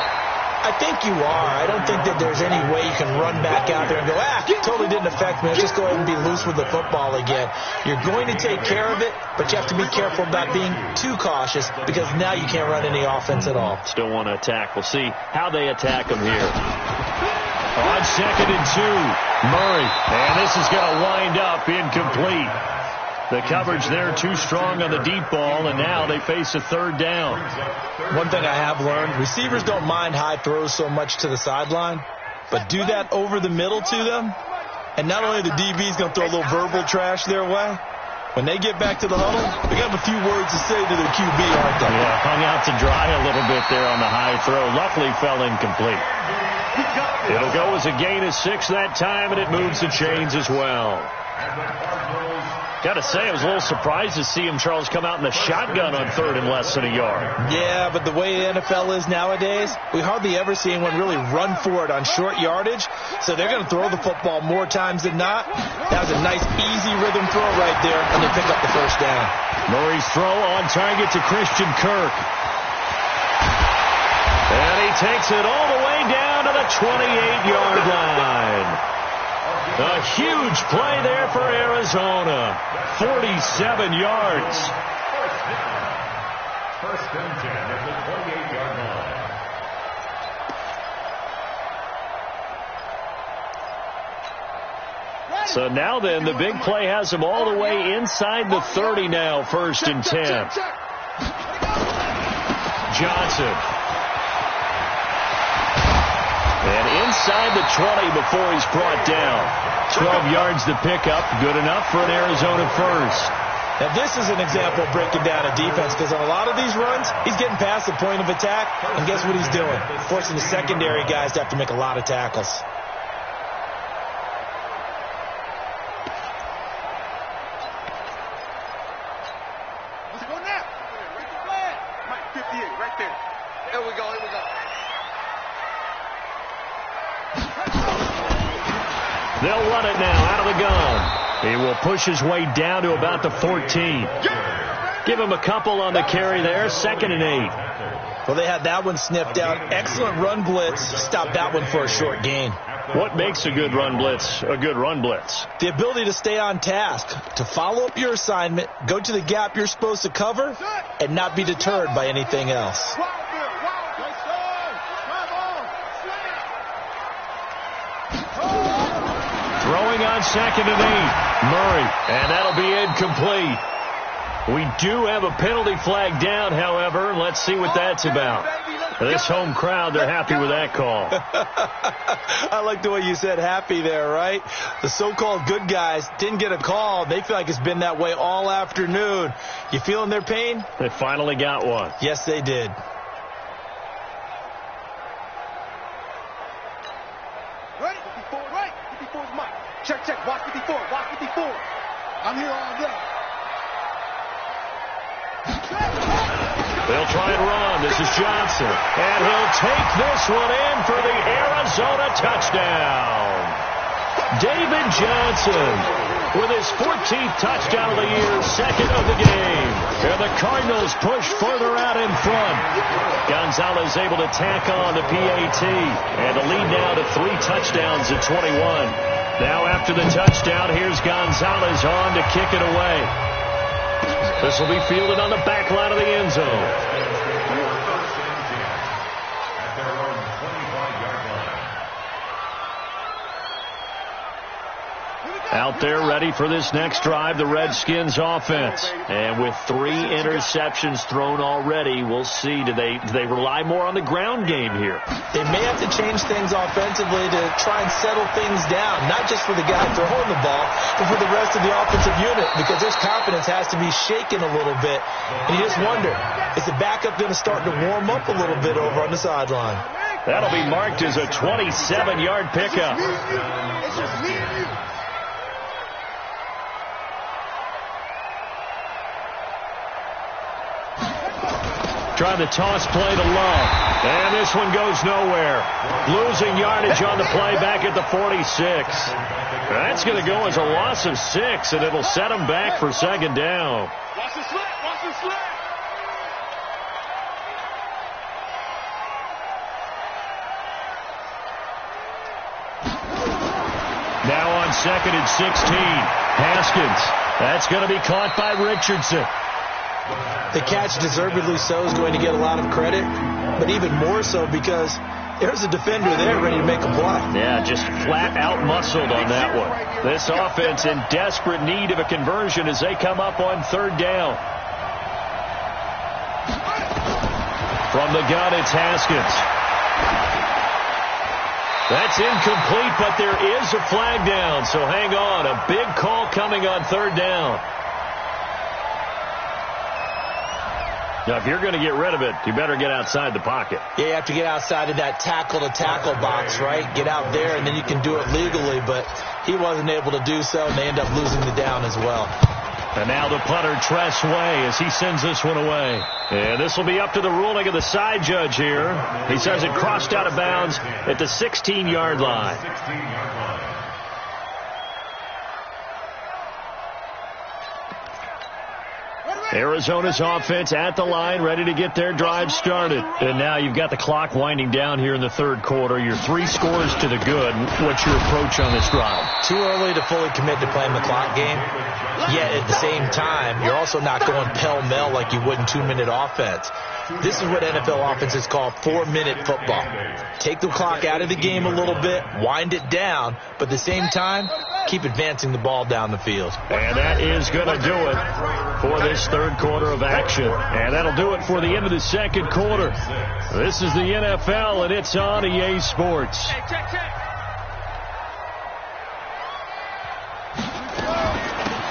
I think you are. I don't think that there's any way you can run back out there and go, totally didn't affect me. Let's just go ahead and be loose with the football again. You're going to take care of it, but you have to be careful about being too cautious because now you can't run any offense at all. Still want to attack. We'll see how they attack them here. On 2nd and 2, Murray. And this is going to wind up incomplete. The coverage there too strong on the deep ball, and now they face a third down. One thing I have learned, receivers don't mind high throws so much to the sideline, but do that over the middle to them, and not only the DB's going to throw a little verbal trash their way, when they get back to the huddle, they have a few words to say to their QB, aren't they? Yeah, hung out to dry a little bit there on the high throw. Luckily fell incomplete. It'll go as a gain of 6 that time, and it moves the chains as well. Got to say, I was a little surprised to see him, Charles, come out in the shotgun on 3rd and less than a yard. Yeah, but the way the NFL is nowadays, we hardly ever see anyone really run for it on short yardage, so they're going to throw the football more times than not. That was a nice, easy rhythm throw right there, and they pick up the first down. Murray's throw on target to Christian Kirk. And he takes it all the way down to the 28-yard line. A huge play there for Arizona. 47 yards. First and 10 at the 28-yard line. So now then, the big play has him all the way inside the 30 now. 1st and 10. Johnson. And inside the 20 before he's brought down. 12 yards to pick up. Good enough for an Arizona first. Now, this is an example of breaking down a defense because on a lot of these runs, he's getting past the point of attack, and guess what he's doing? Forcing the secondary guys to have to make a lot of tackles. Let's go now. Right the flag. Mike, 58, right there. Here we go, here we go. They'll run it now out of the gun. He will push his way down to about the 14. Give him a couple on the carry there. 2nd and 8. Well, they had that one snipped out. Excellent run blitz. Stopped that one for a short gain. What makes a good run blitz a good run blitz? The ability to stay on task, to follow up your assignment, go to the gap you're supposed to cover, and not be deterred by anything else. Throwing on 2nd and 8. Murray. And that'll be incomplete. We do have a penalty flag down, however. Let's see what that's about. This home crowd, they're happy with that call. I like the way you said happy there, right? The so-called good guys didn't get a call. They feel like it's been that way all afternoon. You feeling their pain? They finally got one. Yes, they did. Right? 54, right? 54's Mike. Check, check. Watch 54. Watch 54. I'm here all day. They'll try and run. This is Johnson. And he'll take this one in for the Arizona touchdown. David Johnson. with his 14th touchdown of the year, second of the game. And the Cardinals push further out in front. Gonzalez able to tack on the PAT. And the lead now to 3 touchdowns at 21. Now after the touchdown, here's Gonzalez on to kick it away. This will be fielded on the back line of the end zone. Out there ready for this next drive, the Redskins offense. And with 3 interceptions thrown already, we'll see. Do they rely more on the ground game here? They may have to change things offensively to try and settle things down, not just for the guy throwing the ball, but for the rest of the offensive unit, because their confidence has to be shaken a little bit. And you just wonder, is the backup going to start to warm up a little bit over on the sideline? That'll be marked as a 27-yard pickup. It's just me and you. Trying to toss play to Love. And this one goes nowhere. Losing yardage on the play back at the 46. That's going to go as a loss of 6, and it'll set them back for second down. Watch the slant. Watch the slant. Now on second and 16. Haskins. That's going to be caught by Richardson. The catch, deservedly so, is going to get a lot of credit, but even more so because there's a defender there ready to make a play. Yeah, just flat out muscled on that one. This offense in desperate need of a conversion as they come up on third down. From the gun, it's Haskins. That's incomplete, but there is a flag down, so hang on. A big call coming on third down. Now, if you're going to get rid of it, you better get outside the pocket. Yeah, you have to get outside of that tackle-to-tackle box, right? Get out there, and then you can do it legally, but he wasn't able to do so, and they end up losing the down as well. And now the punter, Tress Way, as he sends this one away. And this will be up to the ruling of the side judge here. He says it crossed out of bounds at the 16-yard line. Arizona's offense at the line, ready to get their drive started. And now you've got the clock winding down here in the third quarter. You're 3 scores to the good. What's your approach on this drive? Too early to fully commit to playing the clock game. Yet at the same time, you're also not going pell-mell like you would in 2-minute offense. This is what NFL offenses call 4-minute football. Take the clock out of the game a little bit, wind it down, but at the same time, keep advancing the ball down the field. And that is going to do it for this third quarter of action. And that'll do it for the end of the second quarter. This is the NFL, and it's on EA Sports.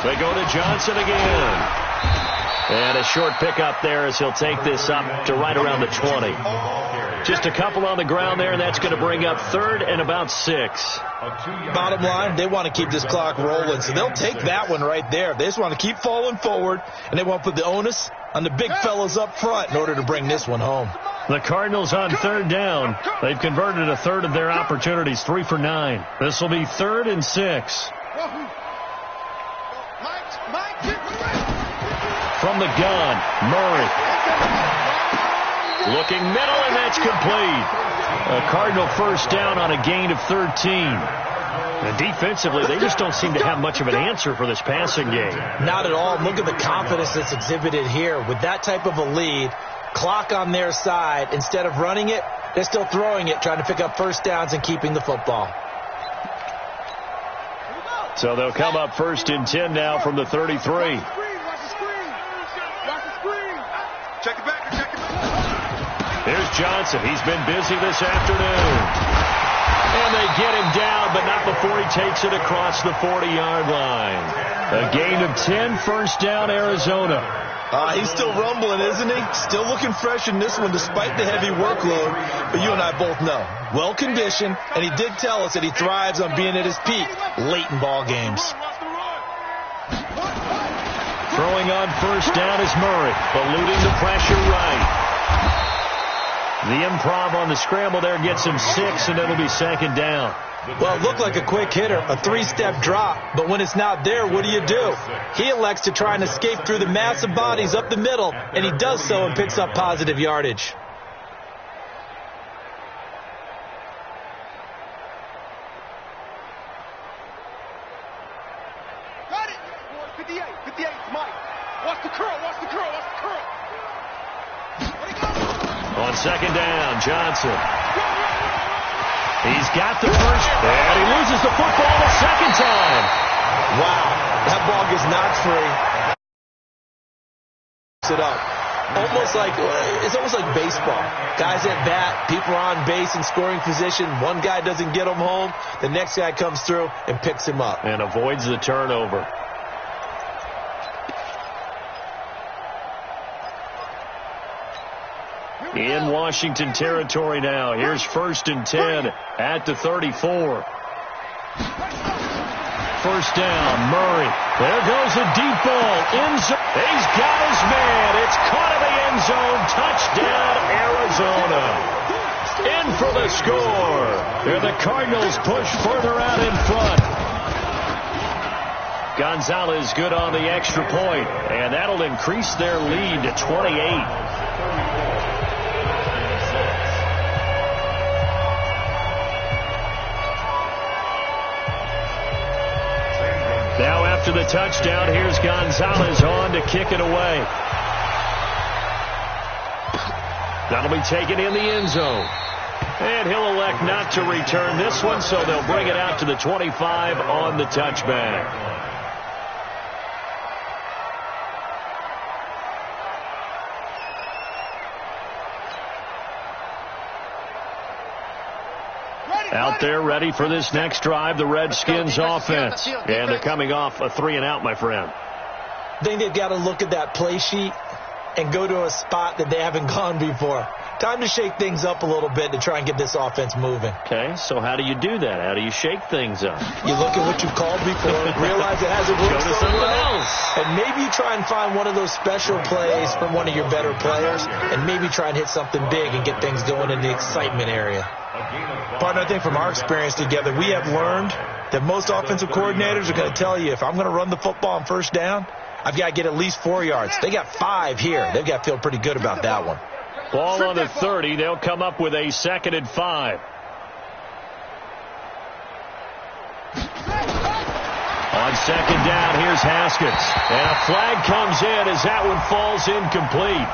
They go to Johnson again. And a short pickup there as he'll take this up to right around the 20. Just a couple on the ground there, and that's going to bring up third and about 6. Bottom line, they want to keep this clock rolling, so they'll take that one right there. They just want to keep falling forward, and they want to put the onus on the big fellas up front in order to bring this one home. The Cardinals on third down. They've converted a third of their opportunities, 3 for 9. This will be 3rd and 6. From the gun, Murray. Looking middle, and that's complete. A Cardinal first down on a gain of 13. And defensively, they just don't seem to have much of an answer for this passing game. Not at all. Look at the confidence that's exhibited here. With that type of a lead, clock on their side, instead of running it, they're still throwing it, trying to pick up first downs and keeping the football. So they'll come up 1st and 10 now from the 33. Check it back. Check it back. There's Johnson. He's been busy this afternoon. And they get him down, but not before he takes it across the 40-yard line. A gain of 10, first down, Arizona. He's still rumbling, isn't he? Still looking fresh in this one despite the heavy workload. But you and I both know, well-conditioned, and he did tell us that he thrives on being at his peak late in ball games. Throwing on first down is Murray, eluding the pressure right. The improv on the scramble there gets him 6, and it'll be second down. Well, it looked like a quick hitter, a 3-step drop, but when it's not there, what do? He elects to try and escape through the massive bodies up the middle, and he does so and picks up positive yardage. Got it! 58, Mike. Watch the curl. On second down, Johnson. He's got the first, and he loses the football the second time. Wow, that ball gets knocked free. It up. It's almost like baseball. Guys at bat, people are on base in scoring position. One guy doesn't get him home. The next guy comes through and picks him up. And avoids the turnover. In Washington territory now. Here's 1st and 10 at the 34. First down, Murray. There goes a deep ball. End zone. He's got his man. It's caught in the end zone. Touchdown, Arizona. In for the score. And the Cardinals push further out in front. Gonzalez good on the extra point, and that'll increase their lead to 28. Now after the touchdown, here's Gonzalez on to kick it away. That'll be taken in the end zone. And he'll elect not to return this one, so they'll bring it out to the 25 on the touchback. Out there ready for this next drive, the Redskins offense. And they're coming off a 3-and-out, my friend. I think they've got to look at that play sheet and go to a spot that they haven't gone before. Time to shake things up a little bit to try and get this offense moving. Okay, so how do you do that? How do you shake things up? You look at what you've called before, realize it hasn't worked Go to so something well, else. and maybe you try and find one of those special plays from one of your better players, and maybe try and hit something big and get things going in the excitement area. Partner, I think from our experience together, we have learned that most offensive coordinators are going to tell you, if I'm going to run the football on first down, I've got to get at least 4 yards. They got 5 here. They've got to feel pretty good about that one. Ball on the 30. They'll come up with a 2nd and 5. On second down, here's Haskins. And a flag comes in as that one falls incomplete.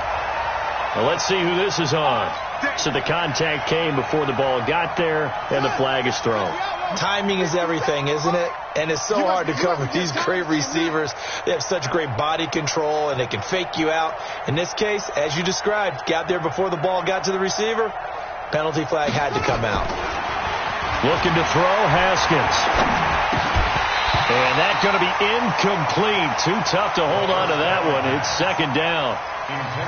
Well, let's see who this is on. So the contact came before the ball got there, and the flag is thrown. Timing is everything, isn't it? And it's so hard to cover these great receivers. They have such great body control, and they can fake you out. In this case, as you described, got there before the ball got to the receiver. Penalty flag had to come out. Looking to throw, Haskins. And that's going to be incomplete. Too tough to hold on to that one. It's second down.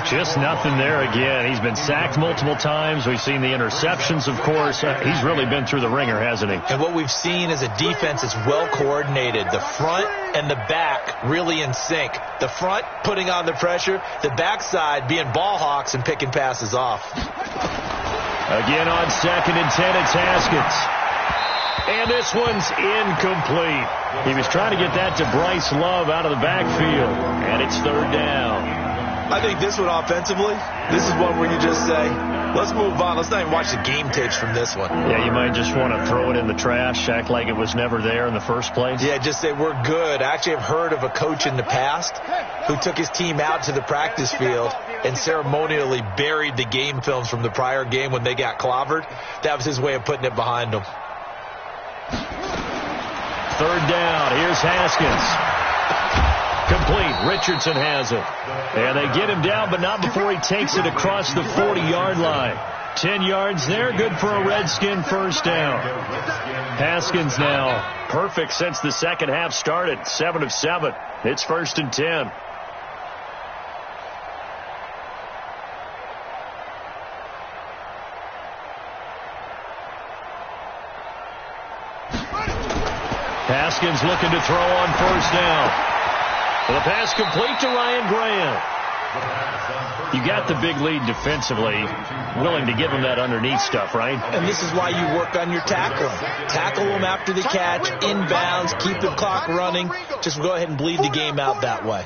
Just nothing there again. He's been sacked multiple times. We've seen the interceptions, of course. He's really been through the ringer, hasn't he? And what we've seen is a defense that's well coordinated. The front and the back really in sync. The front putting on the pressure. The backside being ball hawks and picking passes off. Again on 2nd and 10, it's Haskins. And this one's incomplete. He was trying to get that to Bryce Love out of the backfield. And it's 3rd down. I think this one offensively, this is one where you just say, let's move on. Let's not even watch the game tapes from this one. Yeah, you might just want to throw it in the trash, act like it was never there in the first place. Yeah, just say we're good. I actually have heard of a coach in the past who took his team out to the practice field and ceremonially buried the game films from the prior game when they got clobbered. That was his way of putting it behind them. 3rd down. Here's Haskins. Complete. Richardson has it. And they get him down, but not before he takes it across the 40-yard line. 10 yards there. Good for a Redskin first down. Haskins now perfect since the second half started. 7 of 7. It's 1st and 10. Haskins looking to throw on first down. The pass complete to Ryan Graham. You got the big lead defensively, willing to give them that underneath stuff, right? And this is why you work on your tackling. Tackle them after the catch, inbounds, keep the clock running. Just go ahead and bleed the game out that way.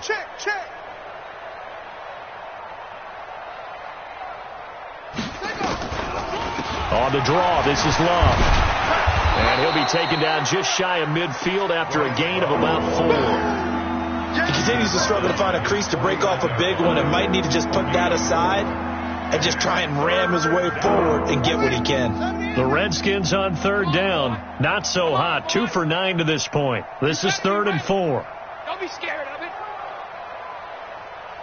On the draw, this is Love. And he'll be taken down just shy of midfield after a gain of about 4. He continues to struggle to find a crease to break off a big one and might need to just put that aside and just try and ram his way forward and get what he can. The Redskins on third down. Not so hot. 2 for 9 to this point. This is 3rd and 4. Don't be scared of it.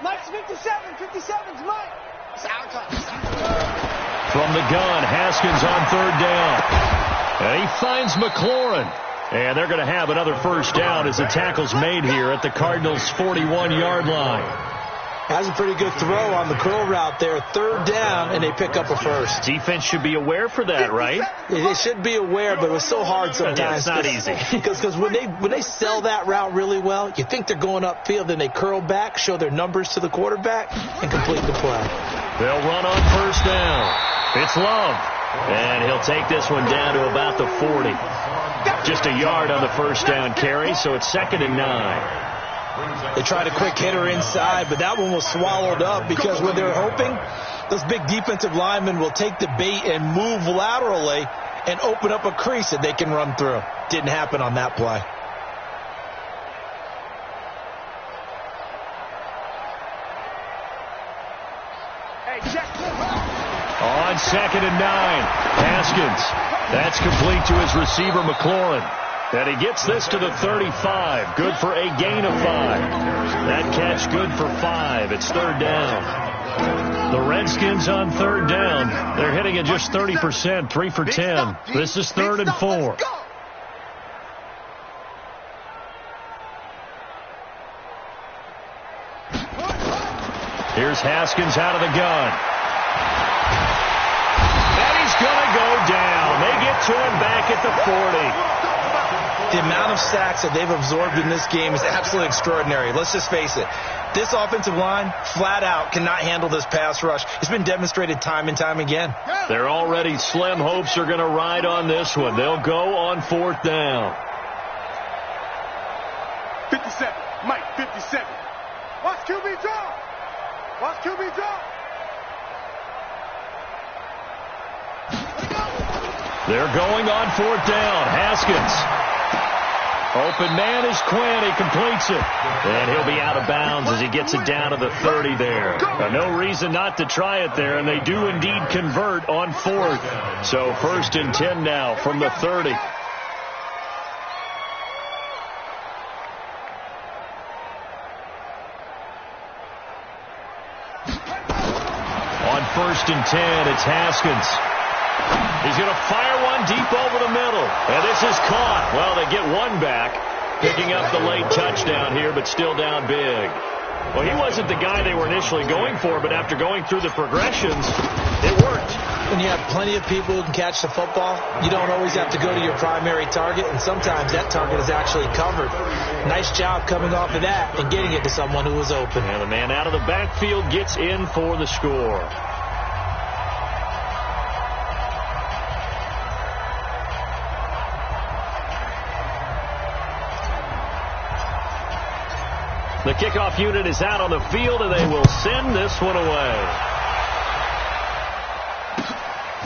Mike's 57. 57's Mike. It's our time. From the gun, Haskins on 3rd down. And he finds McLaurin. And they're going to have another first down as the tackle's made here at the Cardinals' 41-yard line. Has a pretty good throw on the curl route there. 3rd down, and they pick up a first. Defense should be aware for that, right? They should be aware, but it was so hard sometimes. Yeah, it's not easy. Because when they sell that route really well, you think they're going upfield, then they curl back, show their numbers to the quarterback, and complete the play. They'll run on first down. It's Love. And he'll take this one down to about the 40. Just a yard on the first down carry, so it's 2nd and 9. They tried a quick hitter inside, but that one was swallowed up because when they're hoping, those big defensive linemen will take the bait and move laterally and open up a crease that they can run through. Didn't happen on that play. On 2nd and 9, Haskins. That's complete to his receiver, McLaurin. And he gets this to the 35. Good for a gain of 5. That catch good for 5. It's 3rd down. The Redskins on 3rd down. They're hitting at just 30%, 3 for 10. This is 3rd and 4. Here's Haskins out of the gun. Going to go down. They get to him back at the 40. The amount of sacks that they've absorbed in this game is absolutely extraordinary. Let's just face it. This offensive line, flat out, cannot handle this pass rush. It's been demonstrated time and time again. Their already slim hopes are going to ride on this one. They'll go on 4th down. 57. Mike, 57. Watch QB draw. Watch QB draw. They're going on 4th down. Haskins. Open man is Quinn. He completes it. And he'll be out of bounds as he gets it down to the 30 there. No reason not to try it there, and they do indeed convert on 4th. So 1st and 10 now from the 30. On 1st and 10, it's Haskins. He's going to fire one deep over the middle. And this is caught. Well, they get one back, picking up the late touchdown here, but still down big. Well, he wasn't the guy they were initially going for, but after going through the progressions, it worked. When you have plenty of people who can catch the football, you don't always have to go to your primary target, and sometimes that target is actually covered. Nice job coming off of that and getting it to someone who was open. And the man out of the backfield gets in for the score. The kickoff unit is out on the field, and they will send this one away.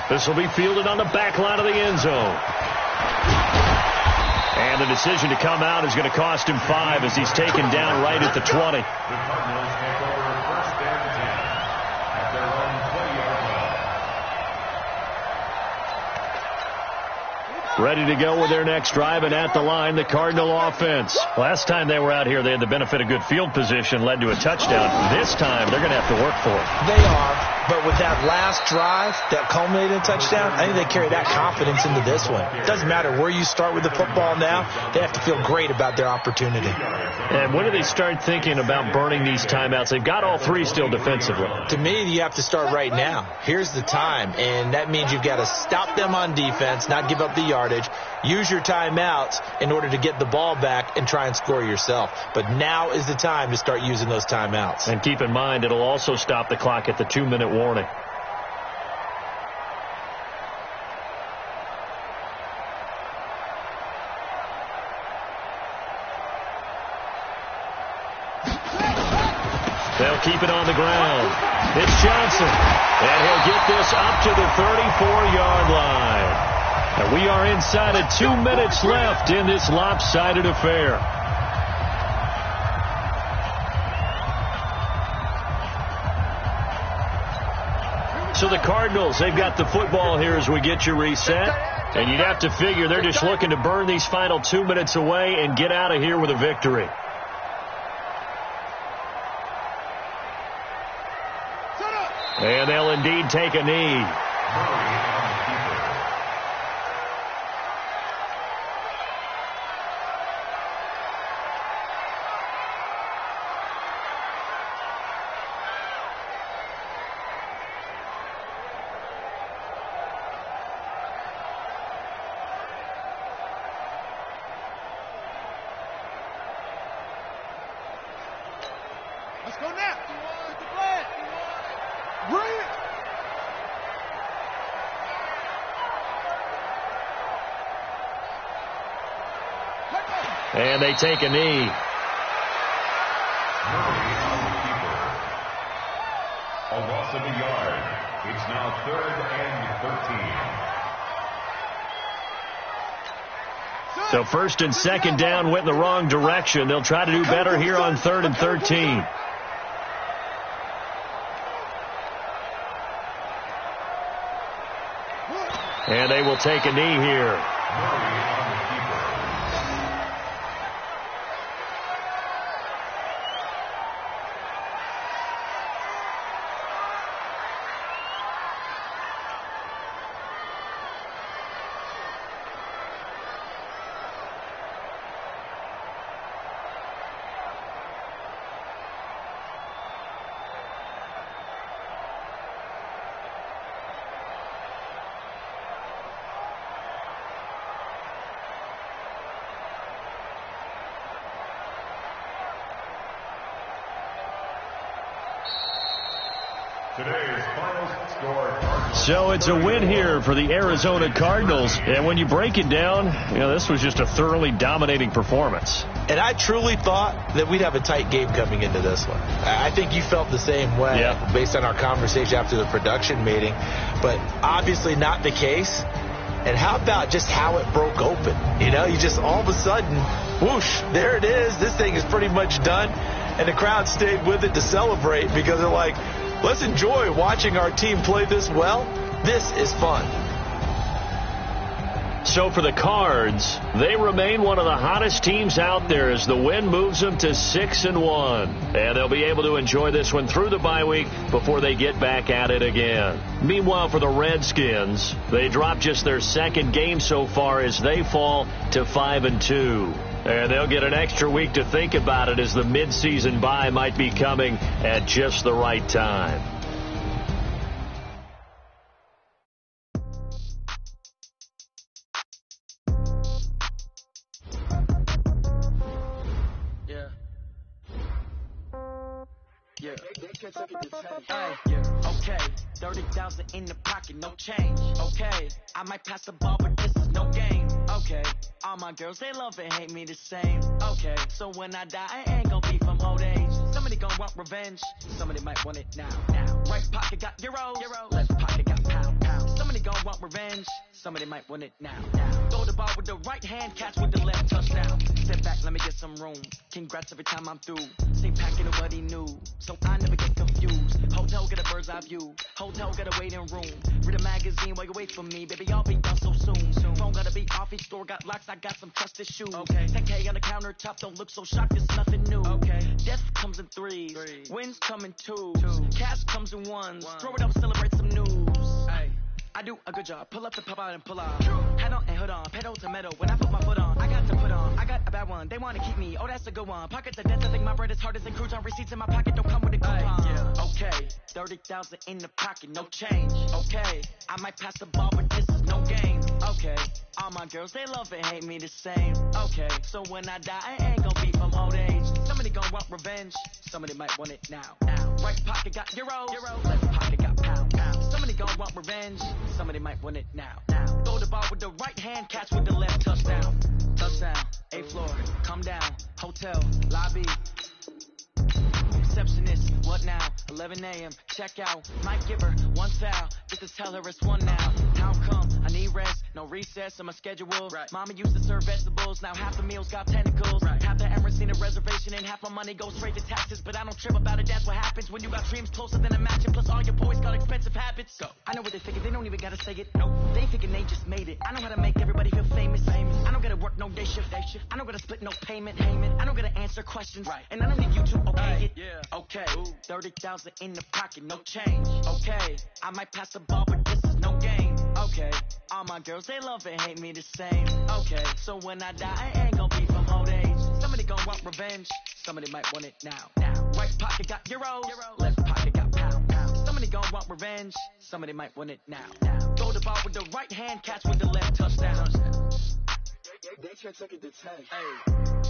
This will be fielded on the back line of the end zone. And the decision to come out is going to cost him 5 as he's taken down right at the 20. The Cardinals take over 1st and 10 at their own 20-yard line. Ready to go with their next drive, and at the line, the Cardinal offense. Last time they were out here, they had the benefit of good field position, led to a touchdown. This time, they're going to have to work for it. They are. But with that last drive that culminated in a touchdown, I think they carry that confidence into this one. It doesn't matter where you start with the football now. They have to feel great about their opportunity. And when do they start thinking about burning these timeouts? They've got all three still defensively. To me, you have to start right now. Here's the time, and that means you've got to stop them on defense, not give up the yardage, use your timeouts in order to get the ball back and try and score yourself. But now is the time to start using those timeouts. And keep in mind, it'll also stop the clock at the 2-minute warning. They'll keep it on the ground. It's Johnson. And he'll get this up to the 34-yard line. And we are inside of 2 minutes left in this lopsided affair. So the Cardinals, they've got the football here as we get you reset. And you'd have to figure they're just looking to burn these final 2 minutes away and get out of here with a victory. And they'll indeed take a knee. Let's go now. Get the flag. Bring it. And they take a knee. A loss of a yard. It's now 3rd and 13. So 1st and 2nd down went in the wrong direction. They'll try to do better here on 3rd and 13. And they will take a knee here. Today's final score. So it's a win here for the Arizona Cardinals. And when you break it down, this was just a thoroughly dominating performance. And I truly thought that we'd have a tight game coming into this one. I think you felt the same way based on our conversation after the production meeting. But obviously not the case. And how about just how it broke open? You just all of a sudden, whoosh, there it is. This thing is pretty much done. And the crowd stayed with it to celebrate because they're like, let's enjoy watching our team play this well. This is fun. So for the Cards, they remain one of the hottest teams out there as the win moves them to 6-1. And they'll be able to enjoy this one through the bye week before they get back at it again. Meanwhile, for the Redskins, they dropped just their 2nd game so far as they fall to 5-2. And they'll get an extra week to think about it as the midseason bye might be coming at just the right time. Okay, 30,000 in the pocket, no change. Okay, I might pass the ball, but this is no game. Okay, all my girls, they love and hate me the same. Okay, so when I die, I ain't gonna be from old age. Somebody gonna want revenge, somebody might want it now. Right pocket got euros, left pocket got pound. Somebody gonna want revenge, somebody might want it now. Throw the ball with the right hand, catch with the left, touchdown. Step back, let me get some room. Congrats every time I'm through. Same packing of what he knew, so I never get confused. Hotel get a bird's eye view. Hotel get a waiting room. Read a magazine while you wait for me. Baby, I'll be done so soon. Phone gotta be off, each store got locks. I got some trusted shoes. Okay. 10K on the countertop, don't look so shocked. It's nothing new. Okay. Death comes in threes. Wins come in twos. Cash comes in ones. Throw it up, celebrate some news. Hey. I do a good job. Pull up the pop out and pull out. Head on and hood on. Pedal to metal. When I put my foot on, I got to put on. I got a bad one. They want to keep me. Oh, that's a good one. Pockets are dense. I think my bread is hard as a crouton. Receipts in my pocket don't come with a coupon. Yeah. Okay. 30,000 in the pocket. No change. Okay. I might pass the ball, but this is no game. Okay. All my girls, they love and hate me the same. Okay. So when I die, I ain't gonna be from old age. Somebody gonna want revenge. Somebody might want it now. Right pocket got euros. Left pocket got pound. Somebody gonna want revenge. Somebody might want it now. Throw the ball with the right hand, catch with the left. Touchdown. Touchdown. 8th floor. Come down. Hotel. Lobby. Receptionist. What now? 11 a.m. Check out. Might give her one towel. Just to tell her it's one now. How come? I need rest. No recess on my schedule. Right. Mama used to serve vegetables. Now half the meals got tentacles. Right. Half the Emirates need a reservation and half my money goes straight to taxes. But I don't trip about it. That's what happens when you got dreams closer than a match. And plus all your boys got expensive habits. Go. I know what they thinking. They don't even gotta say it. Nope. They thinking they just made it. I know how to make everybody feel famous. I don't gotta work no day shift. I don't gotta split no payment. I don't gotta answer questions. Right. And I don't need you to okay it. Yeah. Okay. 30,000 in the pocket. No change. Okay. I might pass the ball, but this is no game. Okay. All my girls, they love and hate me the same. Okay. So when I die, I ain't gonna be from old age. Somebody gonna want revenge. Somebody might want it now. Right pocket got euros. Left pocket got pound. Somebody gonna want revenge. Somebody might want it now. Throw the ball with the right hand, catch with the left. Touchdown. They took it to 10. Hey.